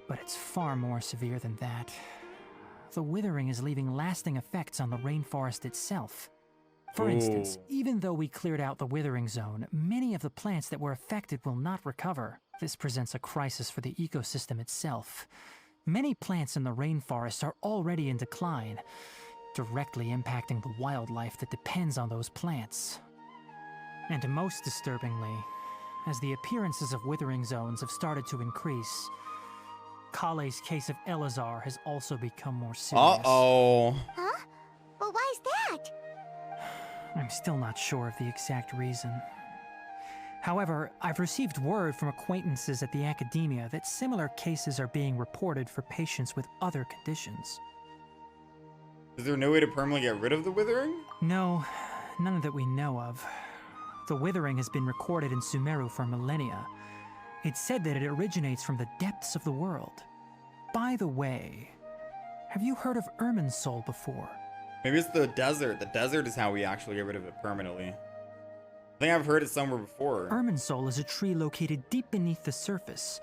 But it's far more severe than that. The Withering is leaving lasting effects on the rainforest itself. For instance, even though we cleared out the Withering Zone, many of the plants that were affected will not recover. This presents a crisis for the ecosystem itself. Many plants in the rainforest are already in decline, directly impacting the wildlife that depends on those plants. And most disturbingly, as the appearances of Withering Zones have started to increase, Collei's case of Elazar has also become more serious. Uh-oh. Huh? But why's that? I'm still not sure of the exact reason. However, I've received word from acquaintances at the academia that similar cases are being reported for patients with other conditions. Is there no way to permanently get rid of the Withering? No, none that we know of. The Withering has been recorded in Sumeru for millennia. It's said that it originates from the depths of the world. By the way, have you heard of Irminsul before? Maybe it's the desert. The desert is how we actually get rid of it permanently. I think I've heard it somewhere before. Irminsul is a tree located deep beneath the surface.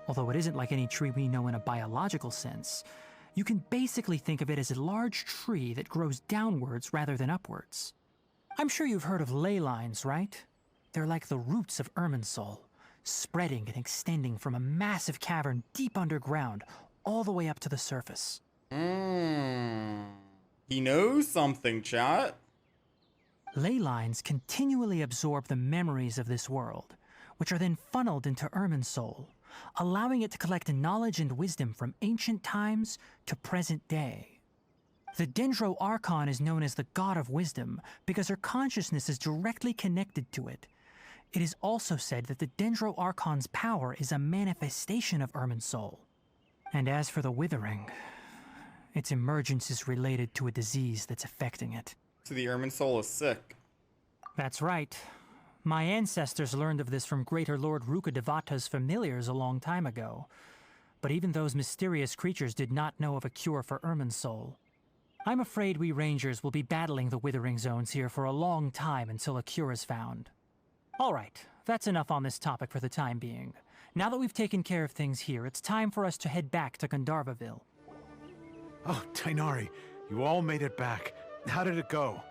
Although it isn't like any tree we know in a biological sense. You can basically think of it as a large tree that grows downwards rather than upwards. I'm sure you've heard of ley lines, right? They're like the roots of Irminsul, spreading and extending from a massive cavern deep underground all the way up to the surface. He knows something, chat. Ley lines continually absorb the memories of this world, which are then funneled into Irminsul, allowing it to collect knowledge and wisdom from ancient times to present day. The 3.0 Archon is known as the God of Wisdom because her consciousness is directly connected to it. It is also said that the 3.0 Archon's power is a manifestation of Irminsul. And as for the Withering, its emergence is related to a disease that's affecting it. So the Irminsul is sick. That's right. My ancestors learned of this from Greater Lord Rukkhadevata's familiars a long time ago. But even those mysterious creatures did not know of a cure for Irminsul. I'm afraid we Rangers will be battling the Withering Zones here for a long time until a cure is found. Alright, that's enough on this topic for the time being. Now that we've taken care of things here, it's time for us to head back to Gandharva Ville. Oh, Tighnari, you all made it back. How did it go?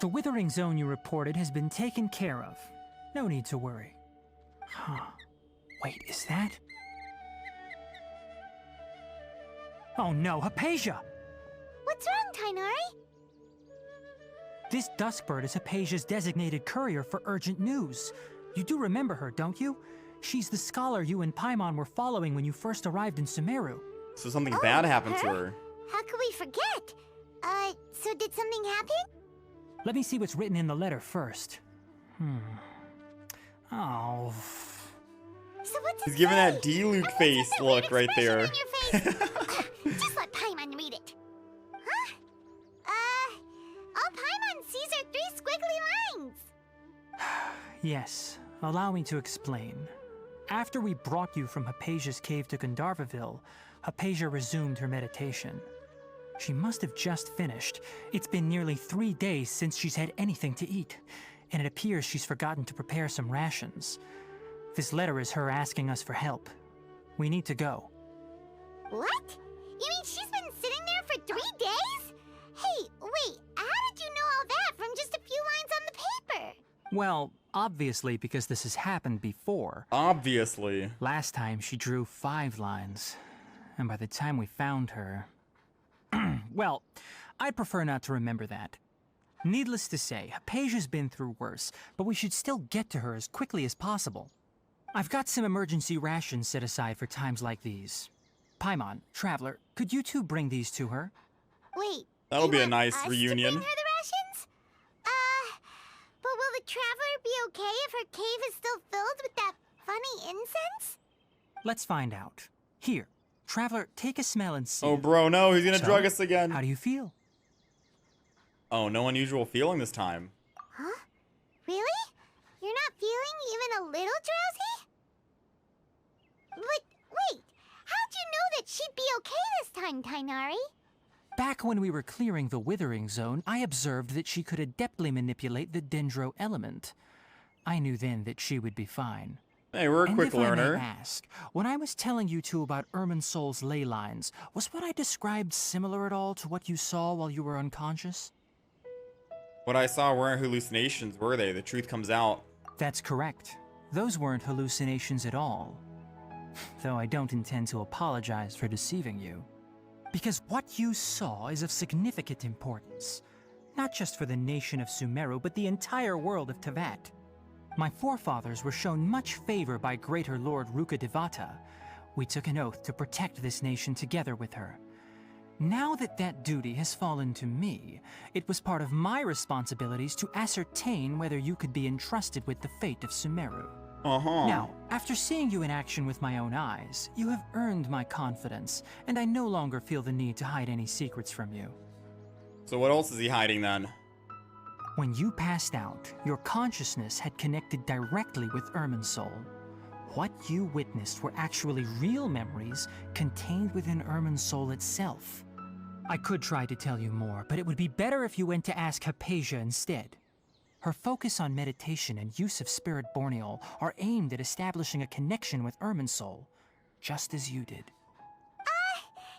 The Withering Zone you reported has been taken care of. No need to worry. Huh. Wait, is that? Oh no, Haypasia! What's wrong, Tighnari? This Duskbird is Haypasia's designated courier for urgent news. You do remember her, don't you? She's the scholar you and Paimon were following when you first arrived in Sumeru. So something bad happened to her. How could we forget? So did something happen? Let me see what's written in the letter first. Oh. So what's it He's giving say? that D-Luke And what's face that look weird right there. expression on your face? Just let Paimon read it. Huh? All Paimon sees are 3 squiggly lines. Yes, allow me to explain. After we brought you from Haypasia's cave to Gandharva Ville, Haypasia resumed her meditation. She must have just finished. It's been nearly 3 days since she's had anything to eat, and it appears she's forgotten to prepare some rations. This letter is her asking us for help. We need to go. What? You mean she's been sitting there for 3 days? Hey, wait, how did you know all that from just a few lines on the paper? Well, obviously because this has happened before. Obviously. Last time she drew 5 lines, and by the time we found her... Well, I'd prefer not to remember that. Needless to say, Haypasia's been through worse, but we should still get to her as quickly as possible. I've got some emergency rations set aside for times like these. Paimon, Traveler, could you two bring these to her? Wait, That'll you be a want nice us reunion. To bring her the rations? But will the Traveler be okay if her cave is still filled with that funny incense? Let's find out. Here, Traveler, take a smell and see. Oh, bro, no, he's gonna So, drug us again. How do you feel? Oh, no unusual feeling this time. Huh? Really? You're not feeling even a little drowsy? But wait, how'd you know that she'd be okay this time, Tighnari? Back when we were clearing the Withering Zone, I observed that she could adeptly manipulate the Dendro element. I knew then that she would be fine. Hey, we're a quick and if learner. I may ask, when I was telling you two about Irminsul's ley lines, was what I described similar at all to what you saw while you were unconscious? What I saw weren't hallucinations, were they? The truth comes out. That's correct. Those weren't hallucinations at all. Though I don't intend to apologize for deceiving you. Because what you saw is of significant importance. Not just for the nation of Sumeru, but the entire world of Teyvat. My forefathers were shown much favor by Greater Lord Rukkhadevata. We took an oath to protect this nation together with her. Now that that duty has fallen to me, it was part of my responsibilities to ascertain whether you could be entrusted with the fate of Sumeru. Now, after seeing you in action with my own eyes, you have earned my confidence, and I no longer feel the need to hide any secrets from you. So what else is he hiding then? When you passed out, your consciousness had connected directly with Irminsul. What you witnessed were actually real memories contained within Irminsul itself. I could try to tell you more, but it would be better if you went to ask Haypasia instead. Her focus on meditation and use of Spirit Borneal are aimed at establishing a connection with Irminsul, just as you did.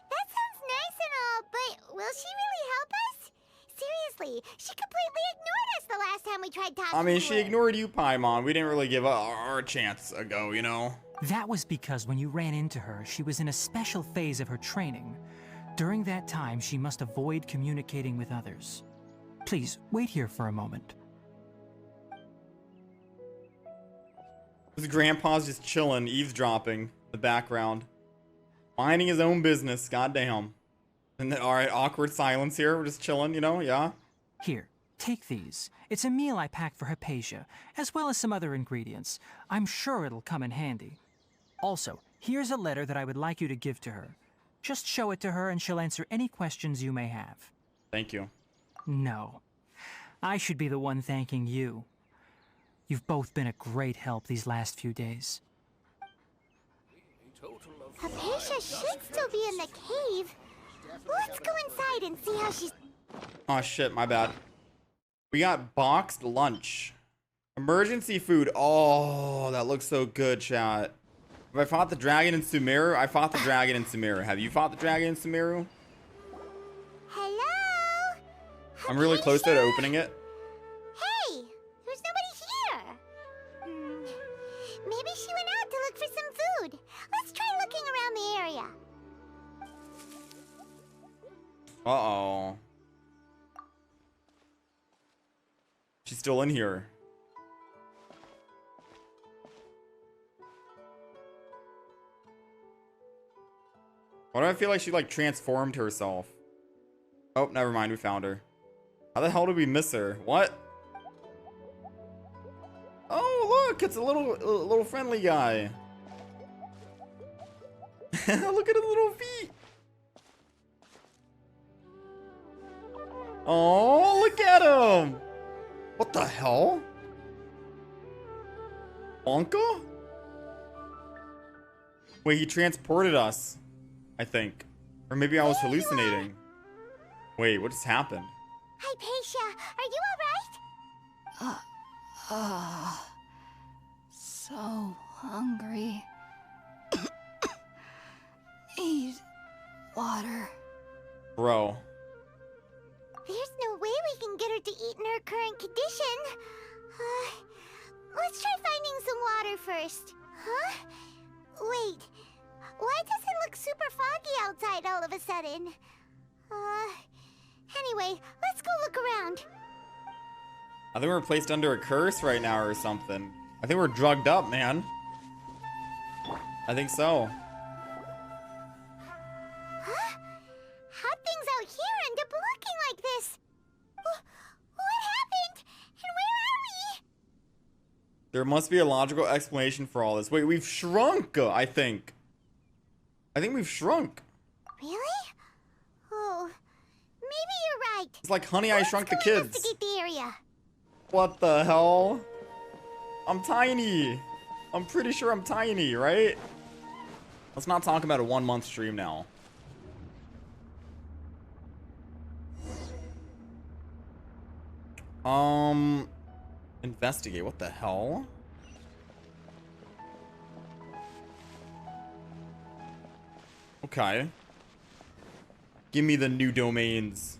That sounds nice and all, but will she really help us? Seriously, she completely ignored us the last time we tried talking I mean, to she her. ignored you, Paimon. We didn't really give our chance a go, you know? That was because when you ran into her, she was in a special phase of her training. During that time, she must avoid communicating with others. Please, wait here for a moment. His grandpa's just chilling, eavesdropping in the background. Minding his own business, goddamn. And then, alright, awkward silence here. We're just chilling, you know? Yeah? Here, take these. It's a meal I packed for Haypasia, as well as some other ingredients. I'm sure it'll come in handy. Also, here's a letter that I would like you to give to her. Just show it to her and she'll answer any questions you may have. Thank you. No. I should be the one thanking you. You've both been a great help these last few days. Haypasia should still be in the cave. Let's go inside and see how she's... Oh shit, my bad. We got boxed lunch. Emergency food. Oh, that looks so good, chat. Have I fought the dragon in Sumeru? I fought the dragon in Sumeru. Have you fought the dragon in Sumeru? Hello? I'm really close to opening it. Hey, there's nobody here. Maybe she went out to look for some food. Let's try looking around the area. Uh-oh. She's still in here. Why do I feel like she, like, transformed herself? Oh, never mind. We found her. How the hell did we miss her? What? Oh, look! It's a little friendly guy. Look at his little feet. Oh, look at him! What the hell? Bonka? Wait, he transported us, I think. Or maybe I was hallucinating. Wait, what just happened? Haypasia, are you alright? So hungry. Need water. Bro. There's no way we can get her to eat in her current condition. Let's try finding some water first. Huh? Wait, why does it look super foggy outside all of a sudden? Anyway, let's go look around. I think we're placed under a curse right now or something. I think we're drugged up, man. I think so. Huh? How'd things out here end up looking like this? What happened? And where are we? There must be a logical explanation for all this. Wait, we've shrunk, I think. I think we've shrunk. Really? Oh, maybe you're right. It's like Honey, I Shrunk the Let's Kids. investigate the area. What the hell? I'm tiny. I'm pretty sure I'm tiny, right? Let's not talk about a 1 month stream now. Investigate. What the hell? Okay. Give me the new domains.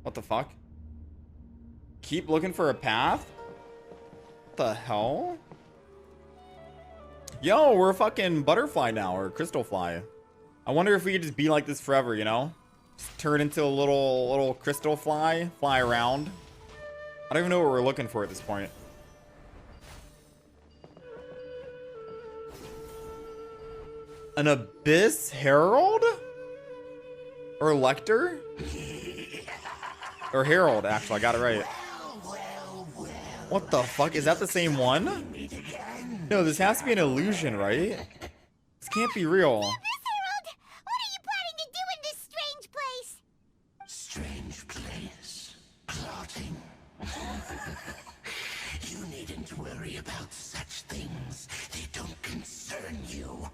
What the fuck? Keep looking for a path? What the hell? Yo, we're a fucking butterfly now, or crystal fly. I wonder if we could just be like this forever, you know? Just turn into a little crystal fly, fly around. I don't even know what we're looking for at this point. An Abyss Herald? Or Lector? Or Herald, actually, I got it right. What the fuck? Is that the same one? No, this has to be an illusion, right? This can't be real. Miss Harold, what are you planning to do in this strange place? Strange place. Plotting. You needn't worry about such things. They don't concern you.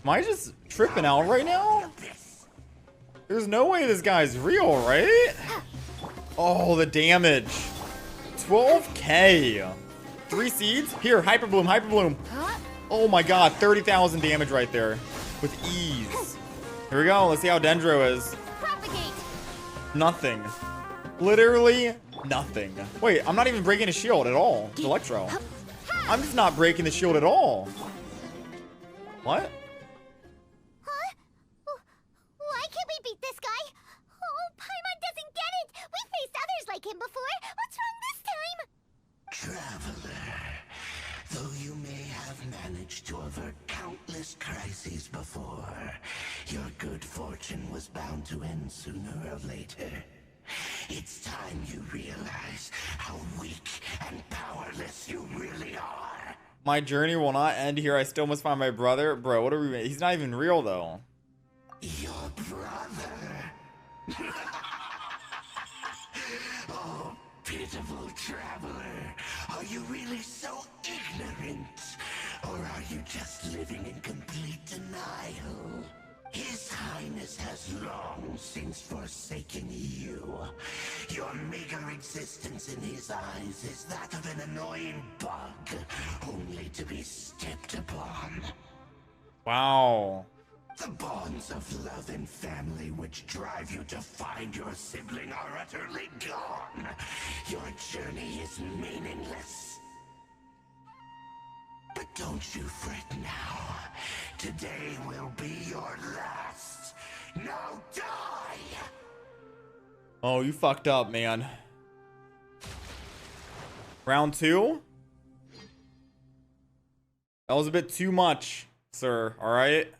Am I just tripping out right now? There's no way this guy's real, right? Oh, the damage. 12k. 3 seeds? Here, Hyper Bloom, Hyper Bloom. Oh my god, 30,000 damage right there. With ease. Here we go, let's see how Dendro is. Propagate. Nothing. Literally nothing. Wait, I'm not even breaking his shield at all. It's Electro. I'm just not breaking the shield at all. What? Huh? Why can't we beat this guy? Oh, Paimon doesn't get it. We faced others like him before. What's wrong this time? Traveler, though you may have managed to avert countless crises before, your good fortune was bound to end sooner or later. It's time you realize how weak and powerless you really are. My journey will not end here. I still must find my brother. Bro, what are we... He's not even real, though. Your brother? Oh, pitiful traveler. Are you really so ignorant? Or are you just living in complete denial? His Highness has long since forsaken you. Your meager existence in his eyes is that of an annoying bug, only to be stepped upon. Wow. The bonds of love and family which drive you to find your sibling are utterly gone. Your journey is meaningless. But don't you fret now. Today will be your last. Now die! Oh, you fucked up, man. Round 2? That was a bit too much, sir. Alright?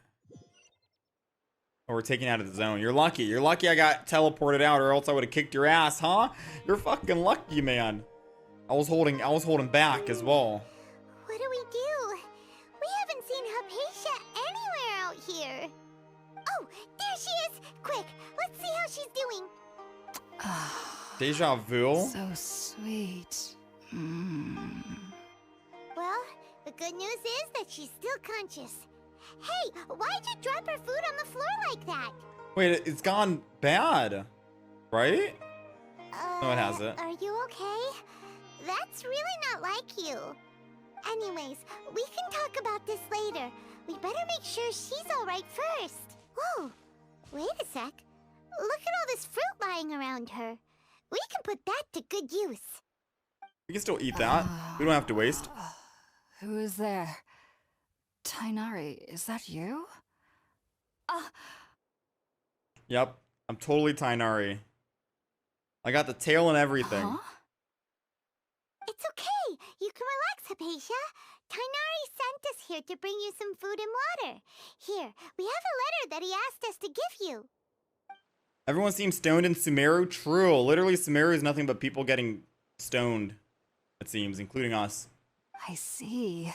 Oh, we're taking out of the zone. You're lucky. You're lucky I got teleported out, or else I would have kicked your ass, huh? You're fucking lucky, man. I was holding back as well. What do we do? We haven't seen Haypasia anywhere out here. Oh, there she is! Quick, let's see how she's doing. Deja vu? So sweet. Well, the good news is that she's still conscious. Hey, why'd you drop her food on the floor like that? Wait, it's gone bad, right? No, it hasn't. Are you okay? That's really not like you. Anyways, we can talk about this later. We better make sure she's alright first. Whoa, wait a sec. Look at all this fruit lying around her. We can put that to good use. We can still eat that. We don't have to waste. Who is there? Tighnari, is that you? Yep, I'm totally Tighnari. I got the tail and everything. Huh? It's okay. You can relax, Haypasia. Tighnari sent us here to bring you some food and water. Here, we have a letter that he asked us to give you. Everyone seems stoned in Sumeru. True. Literally, Sumeru is nothing but people getting stoned, it seems, including us. I see.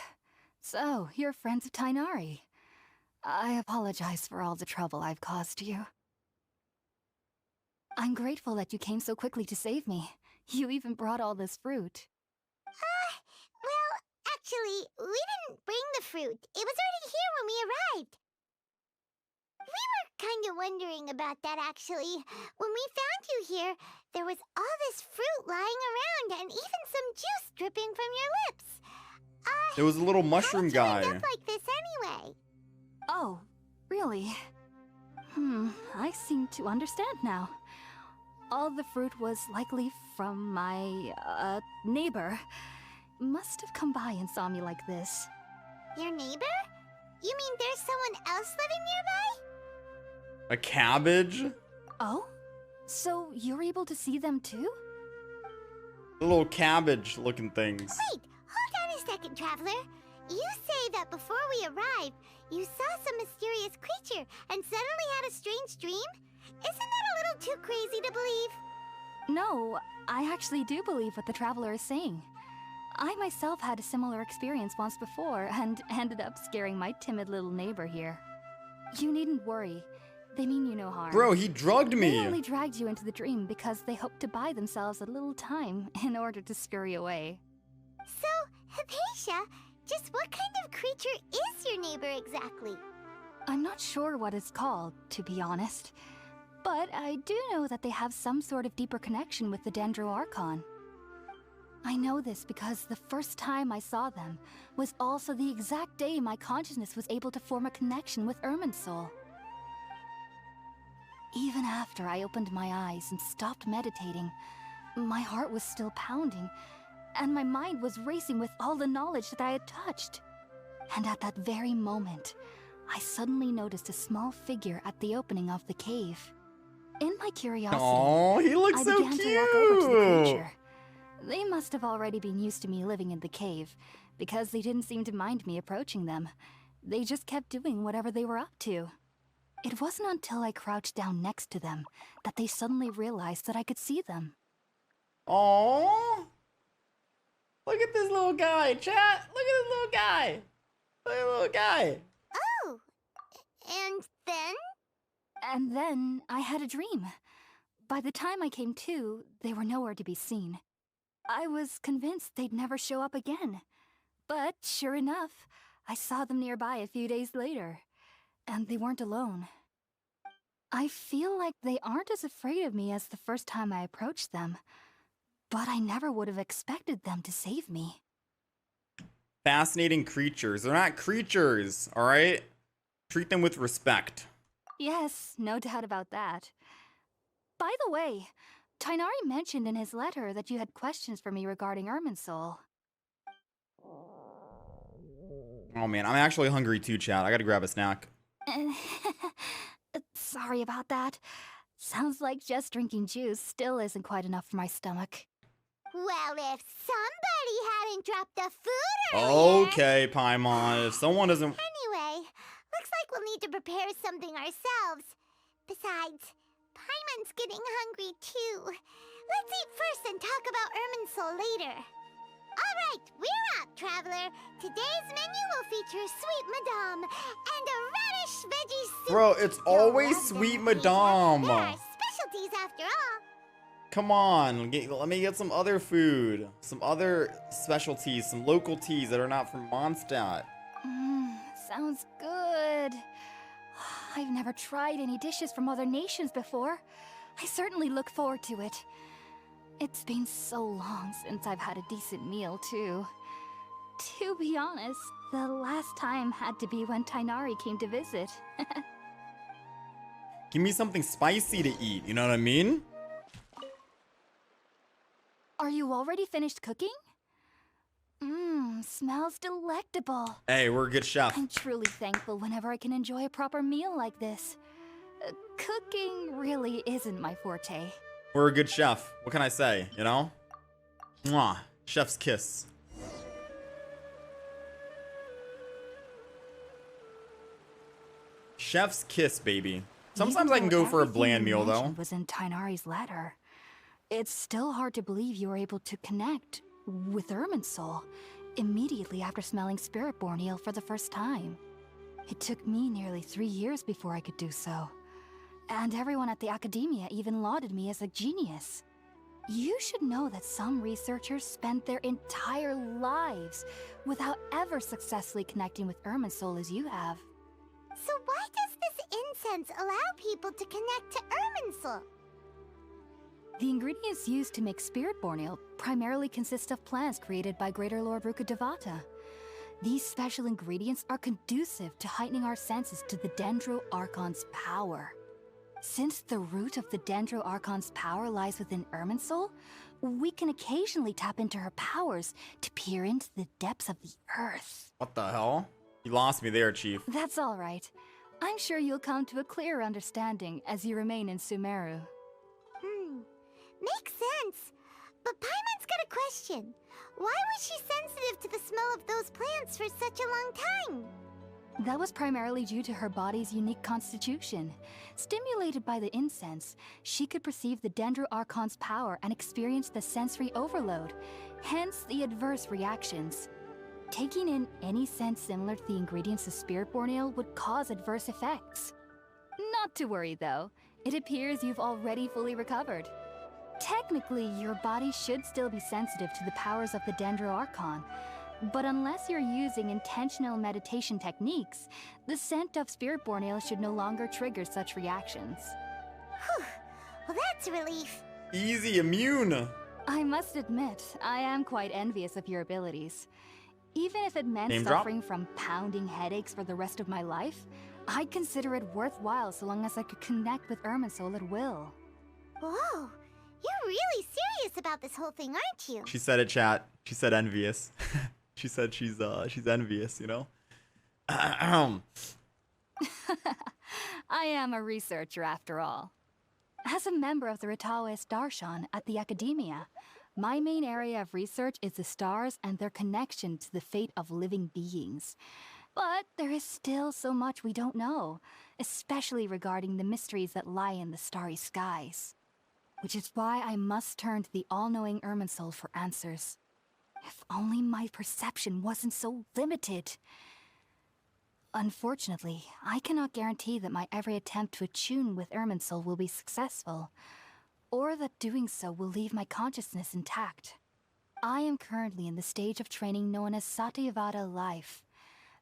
So, you're friends of Tighnari. I apologize for all the trouble I've caused you. I'm grateful that you came so quickly to save me. You even brought all this fruit. Well, actually, we didn't bring the fruit. It was already here when we arrived. We were kind of wondering about that, actually. When we found you here, there was all this fruit lying around and even some juice dripping from your lips. It was a little mushroom how did guy. it end up like this anyway? Oh, really? I seem to understand now. All the fruit was likely from my, neighbor. Must have come by and saw me like this. Your neighbor? You mean there's someone else living nearby? A cabbage? Oh? So you're able to see them too? The little cabbage looking things. Wait, hold on a second, Traveler. You say that before we arrived, you saw some mysterious creature and suddenly had a strange dream? Isn't that a little too crazy to believe? No, I actually do believe what the Traveler is saying. I myself had a similar experience once before and ended up scaring my timid little neighbor here. You needn't worry. They mean you no harm. Bro, he drugged me. They only dragged you into the dream because they hoped to buy themselves a little time in order to scurry away. So, Haypasia, just what kind of creature is your neighbor exactly? I'm not sure what it's called, to be honest. But I do know that they have some sort of deeper connection with the 3.0 Archon. I know this because the first time I saw them was also the exact day my consciousness was able to form a connection with Irminsul. Even after I opened my eyes and stopped meditating, my heart was still pounding, and my mind was racing with all the knowledge that I had touched. And at that very moment, I suddenly noticed a small figure at the opening of the cave. In my curiosity, Oh, he looks I so began cute. to walk over to the creature. They must have already been used to me living in the cave, because they didn't seem to mind me approaching them. They just kept doing whatever they were up to. It wasn't until I crouched down next to them that they suddenly realized that I could see them. Oh, look at this little guy, chat. Look at this little guy. Look at the little guy. Oh, and then? And then I had a dream. By the time I came to, they were nowhere to be seen. I was convinced they'd never show up again. But sure enough, I saw them nearby a few days later. And they weren't alone. I feel like they aren't as afraid of me as the first time I approached them. But I never would have expected them to save me. Fascinating creatures. They're not creatures, all right? Treat them with respect. Yes, no doubt about that. By the way, Tighnari mentioned in his letter that you had questions for me regarding Irminsul. Oh man, I'm actually hungry too, chat. I gotta grab a snack. Sorry about that. Sounds like just drinking juice still isn't quite enough for my stomach. Well, if somebody hadn't dropped the food earlier... Okay, Paimon. If someone doesn't... Anyway, looks like we'll need to prepare something ourselves. Besides, Paimon's getting hungry too. Let's eat first and talk about Irminsul later. Alright, we're up, Traveler. Today's menu will feature Sweet Madame and a radish veggie soup. Bro, it's You'll always love them, Sweet Haypasia. Madame. There are specialties after all. Come on, let me get some other food. Some other specialties, some local teas that are not from Mondstadt. Sounds good. I've never tried any dishes from other nations before. I certainly look forward to it. It's been so long since I've had a decent meal, too. To be honest, the last time had to be when Tighnari came to visit. Give me something spicy to eat, you know what I mean? Are you already finished cooking? Smells delectable. Hey, we're a good chef. I'm truly thankful whenever I can enjoy a proper meal like this. Cooking really isn't my forte. We're a good chef. What can I say, you know? Mwah. Chef's kiss. Chef's kiss, baby. Sometimes I can go for a bland meal, though. Was in Tighnari's letter. It's still hard to believe you were able to connect with Irminsul immediately after smelling Spiritborn eel for the first time. It took me nearly 3 years before I could do so. And everyone at the Academia even lauded me as a genius. You should know that some researchers spent their entire lives without ever successfully connecting with Irminsul as you have. So why does this incense allow people to connect to Irminsul? The ingredients used to make Spiritborn ale primarily consist of plants created by Greater Lord Rukkhadevata. These special ingredients are conducive to heightening our senses to the Dendro Archon's power. Since the root of the Dendro Archon's power lies within Irminsul, we can occasionally tap into her powers to peer into the depths of the earth. What the hell? You lost me there, Chief. That's all right. I'm sure you'll come to a clearer understanding as you remain in Sumeru. Makes sense. But Paimon's got a question. Why was she sensitive to the smell of those plants for such a long time? That was primarily due to her body's unique constitution. Stimulated by the incense, she could perceive the Dendro Archon's power and experience the sensory overload, hence the adverse reactions. Taking in any scent similar to the ingredients of Spiritborn ale would cause adverse effects. Not to worry though, it appears you've already fully recovered. Technically, your body should still be sensitive to the powers of the Dendro Archon, but unless you're using intentional meditation techniques, the scent of Spiritborn ale should no longer trigger such reactions. Whew. Well, that's a relief. Easy immune. I must admit, I am quite envious of your abilities. Even if it meant Name suffering from pounding headaches for the rest of my life, I'd consider it worthwhile so long as I could connect with Irminsul at will. Whoa, you're really serious about this whole thing, aren't you? She said it, chat. She said envious. She said she's envious, you know? I am a researcher after all. As a member of the 3.0 Archon at the Academia, my main area of research is the stars and their connection to the fate of living beings. But there is still so much we don't know, especially regarding the mysteries that lie in the starry skies. Which is why I must turn to the all-knowing Irminsul for answers. If only my perception wasn't so limited. Unfortunately, I cannot guarantee that my every attempt to attune with Irminsul will be successful, or that doing so will leave my consciousness intact. I am currently in the stage of training known as Satyavada life.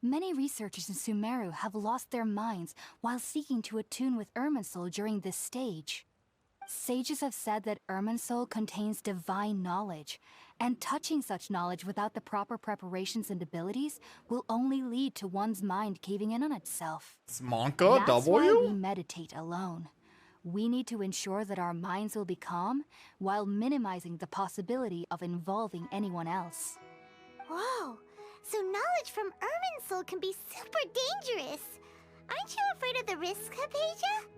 Many researchers in Sumeru have lost their minds while seeking to attune with Irminsul during this stage. Sages have said that Irminsul contains divine knowledge, and touching such knowledge without the proper preparations and abilities will only lead to one's mind caving in on itself. Smonka That's why W? we meditate alone. We need to ensure that our minds will be calm while minimizing the possibility of involving anyone else. Whoa, so knowledge from Irminsul can be super dangerous. Aren't you afraid of the risk, Haypasia?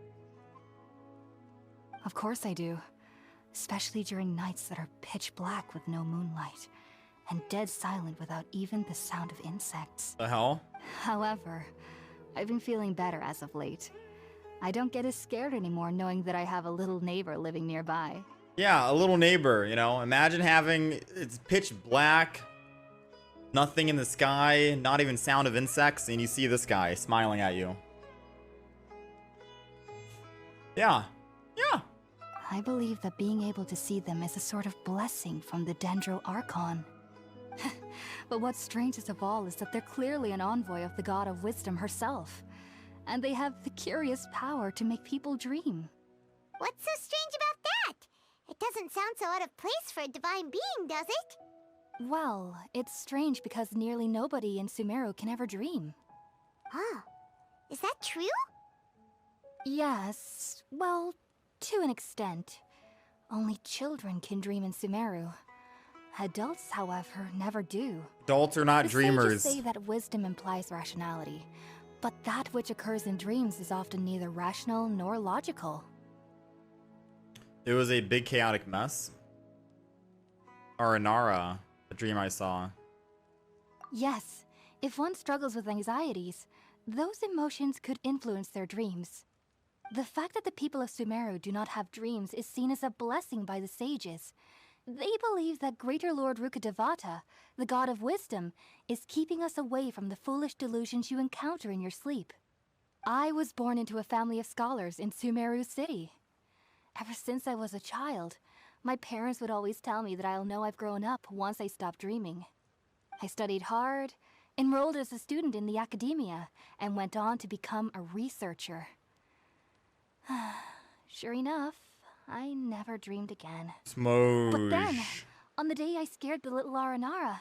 Of course I do. Especially during nights that are pitch black with no moonlight, and dead silent without even the sound of insects. The hell? However, I've been feeling better as of late. I don't get as scared anymore knowing that I have a little neighbor living nearby. Yeah, a little neighbor, you know? Imagine having, it's pitch black, nothing in the sky, not even sound of insects, and you see this guy smiling at you. Yeah. Yeah. I believe that being able to see them is a sort of blessing from the Dendro Archon. But what's strangest of all is that they're clearly an envoy of the god of wisdom herself. And they have the curious power to make people dream. What's so strange about that? It doesn't sound so out of place for a divine being, does it? Well, it's strange because nearly nobody in Sumeru can ever dream. Huh. Is that true? Yes, well, to an extent. Only children can dream in Sumeru. Adults, however, never do. Adults are not The dreamers. sages say that wisdom implies rationality, but that which occurs in dreams is often neither rational nor logical. It was a big chaotic mess. Aranara, the dream I saw. Yes, if one struggles with anxieties, those emotions could influence their dreams. The fact that the people of Sumeru do not have dreams is seen as a blessing by the sages. They believe that Greater Lord Rukkhadevata, the god of wisdom, is keeping us away from the foolish delusions you encounter in your sleep. I was born into a family of scholars in Sumeru City. Ever since I was a child, my parents would always tell me that I'll know I've grown up once I stop dreaming. I studied hard, enrolled as a student in the academia, and went on to become a researcher. Sure enough, I never dreamed again. Smosh. But then, on the day I scared the little Aranara,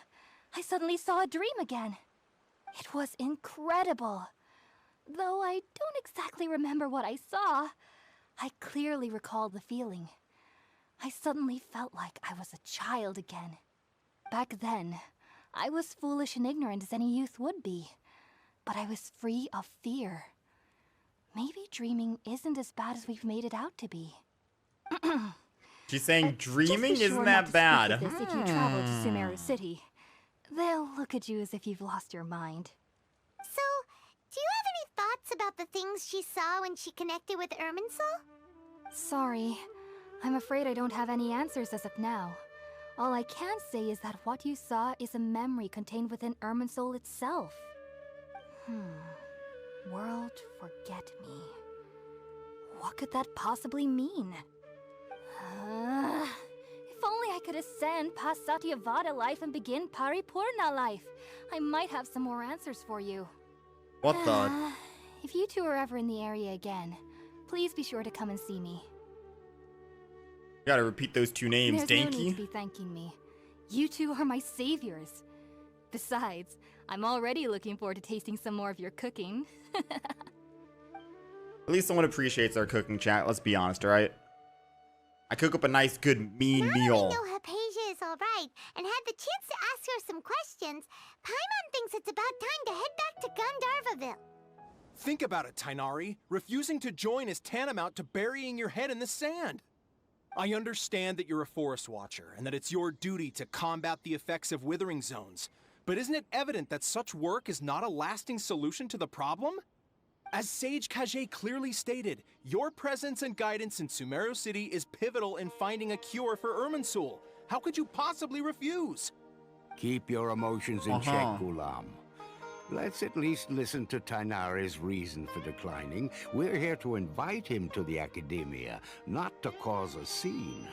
I suddenly saw a dream again. It was incredible. Though I don't exactly remember what I saw, I clearly recall the feeling. I suddenly felt like I was a child again. Back then, I was foolish and ignorant as any youth would be, but I was free of fear. Maybe dreaming isn't as bad as we've made it out to be. She's saying dreaming just be isn't sure that not to bad. speak of this if you travel to Sumeru City. They'll look at you as if you've lost your mind. So, do you have any thoughts about the things she saw when she connected with Irminsul? Sorry. I'm afraid I don't have any answers as of now. All I can say is that what you saw is a memory contained within Irminsul itself. World forget me. What could that possibly mean? If only I could ascend past Satyavada life and begin Paripurna life. I might have some more answers for you. What the? If you two are ever in the area again, please be sure to come and see me. You gotta repeat those two names, There's no need Danky. to be thanking me. You two are my saviors. Besides, I'm already looking forward to tasting some more of your cooking. At least someone appreciates our cooking, chat. Let's be honest, alright? I cook up a nice, good, mean Now meal. we know Haypasia is alright and had the chance to ask her some questions, Paimon thinks it's about time to head back to Gandharvaville. Think about it, Tighnari. Refusing to join is tantamount to burying your head in the sand. I understand that you're a forest watcher and that it's your duty to combat the effects of withering zones. But isn't it evident that such work is not a lasting solution to the problem? As Sage Kage clearly stated, your presence and guidance in Sumeru City is pivotal in finding a cure for Irminsul. How could you possibly refuse? Keep your emotions in check, Ghulam. Let's at least listen to Tighnari's reason for declining. We're here to invite him to the academia, not to cause a scene.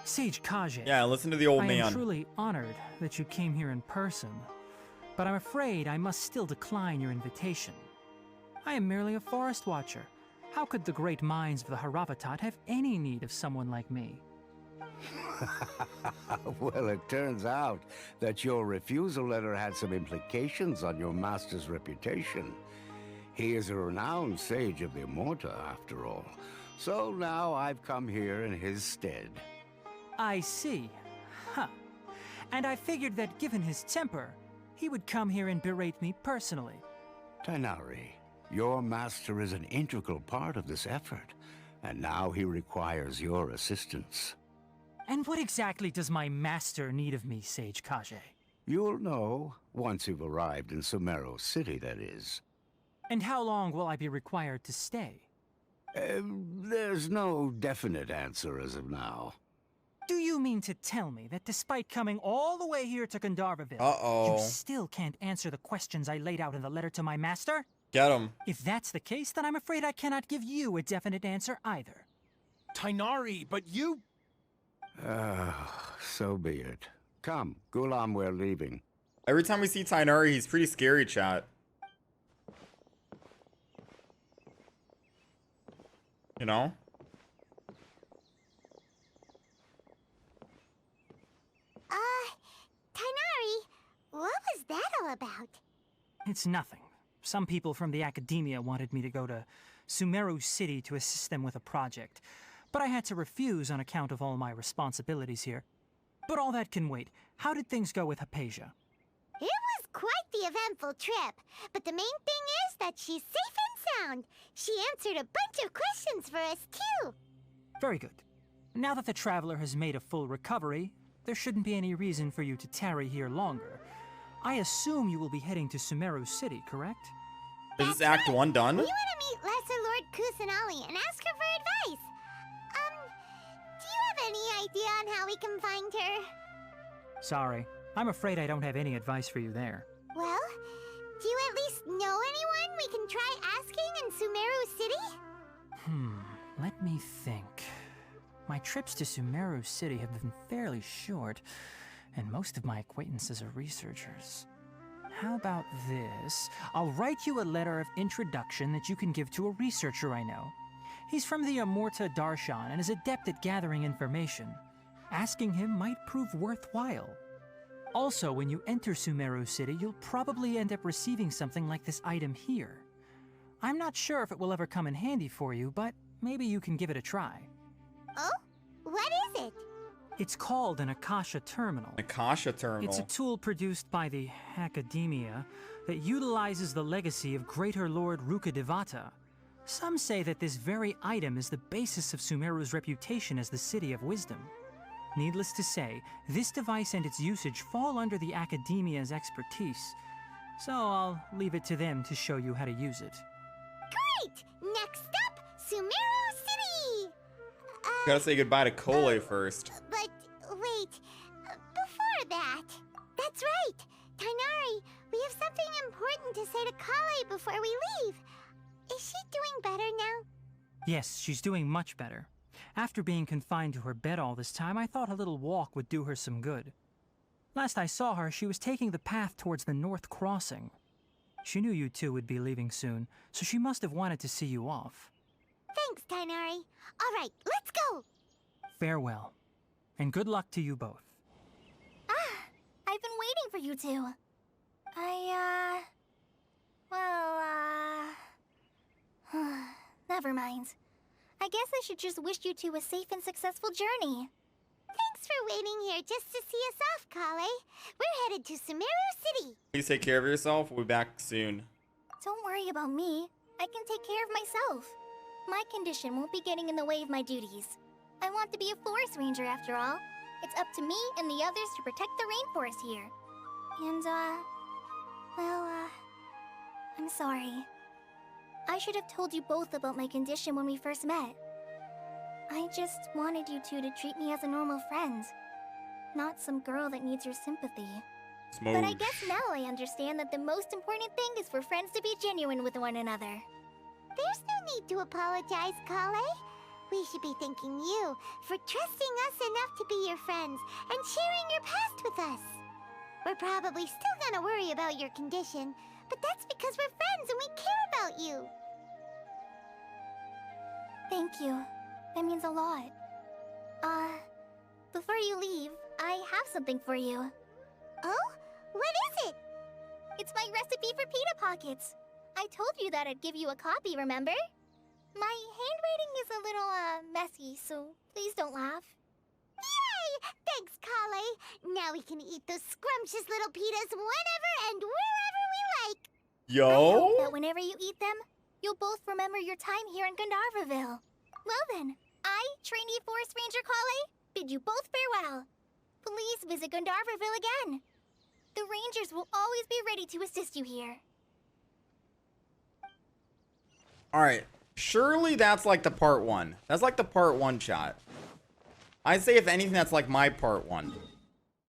Sage Kage. Yeah, listen to the old I man. am truly honored that you came here in person, but I'm afraid I must still decline your invitation. I am merely a forest watcher. How could the great minds of the Haravatat have any need of someone like me? Well, it turns out that your refusal letter had some implications on your master's reputation. He is a renowned sage of the Immorta, after all. So now I've come here in his stead. I see. Huh. And I figured that given his temper, he would come here and berate me personally. Tighnari, your master is an integral part of this effort, and now he requires your assistance. And what exactly does my master need of me, Sage Kage? You'll know, once you've arrived in Sumeru City, that is. And how long will I be required to stay? There's no definite answer as of now. Do you mean to tell me that despite coming all the way here to Gandharvaville, Uh-oh. you still can't answer the questions I laid out in the letter to my master? Get him. If that's the case, then I'm afraid I cannot give you a definite answer either. Tighnari, but you... So be it. Come, Ghulam, we're leaving. Every time we see Tighnari, he's pretty scary, chat. You know? Tighnari, what was that all about? It's nothing. Some people from the academia wanted me to go to Sumeru City to assist them with a project, but I had to refuse on account of all my responsibilities here. But all that can wait. How did things go with Haypasia? It was quite the eventful trip, but the main thing is that she's safe and sound. She answered a bunch of questions for us, too. Very good. Now that the traveler has made a full recovery, there shouldn't be any reason for you to tarry here longer. I assume you will be heading to Sumeru City, correct? Is this Act 1 done? We want to meet Lesser Lord Kusanali and ask her for advice. Do you have any idea on how we can find her? Sorry, I'm afraid I don't have any advice for you there. Well, do you at least know anyone we can try asking in Sumeru City? Let me think. My trips to Sumeru City have been fairly short, and most of my acquaintances are researchers. How about this? I'll write you a letter of introduction that you can give to a researcher I know. He's from the Amurta Darshan and is adept at gathering information. Asking him might prove worthwhile. Also, when you enter Sumeru City, you'll probably end up receiving something like this item here. I'm not sure if it will ever come in handy for you, but maybe you can give it a try. Oh? What is it? It's called an Akasha Terminal. Akasha Terminal. It's a tool produced by the Academia that utilizes the legacy of Greater Lord Rukkhadevata. Some say that this very item is the basis of Sumeru's reputation as the City of Wisdom. Needless to say, this device and its usage fall under the Academia's expertise, so I'll leave it to them to show you how to use it. Great! Next up, Sumeru City! Gotta say goodbye to Collei first. But wait, before that, that's right. Tighnari, we have something important to say to Collei before we leave. Is she doing better now? Yes, she's doing much better. After being confined to her bed all this time, I thought a little walk would do her some good. Last I saw her, she was taking the path towards the North Crossing. She knew you two would be leaving soon, so she must have wanted to see you off. Thanks, Tighnari. All right, let's go. Farewell, and good luck to you both. I've been waiting for you two. Never mind. I guess I should just wish you two a safe and successful journey. Thanks for waiting here just to see us off, Collei. We're headed to Sumeru City. Please take care of yourself. We'll be back soon. Don't worry about me. I can take care of myself. My condition won't be getting in the way of my duties. I want to be a forest ranger after all. It's up to me and the others to protect the rainforest here. And, I'm sorry. I should have told you both about my condition when we first met. I just wanted you two to treat me as a normal friend. Not some girl that needs your sympathy. But I guess now I understand that the most important thing is for friends to be genuine with one another. There's no need to apologize, Collei. We should be thanking you for trusting us enough to be your friends and sharing your past with us. We're probably still gonna worry about your condition, but that's because we're friends and we care about you. Thank you. That means a lot. Before you leave, I have something for you. Oh? What is it? It's my recipe for pita pockets. I told you that I'd give you a copy, remember? My handwriting is a little, messy, so please don't laugh. Yay! Thanks, Collei. Now we can eat those scrumptious little pitas whenever and wherever we like. I hope Yo? that whenever you eat them, you'll both remember your time here in Gandharva. Well then, I, trainee Forest Ranger Collei, bid you both farewell. Please visit Gandharva again. The Rangers will always be ready to assist you here. Alright. Surely that's like the part 1. That's like the part 1 shot. I'd say if anything, that's like my part 1.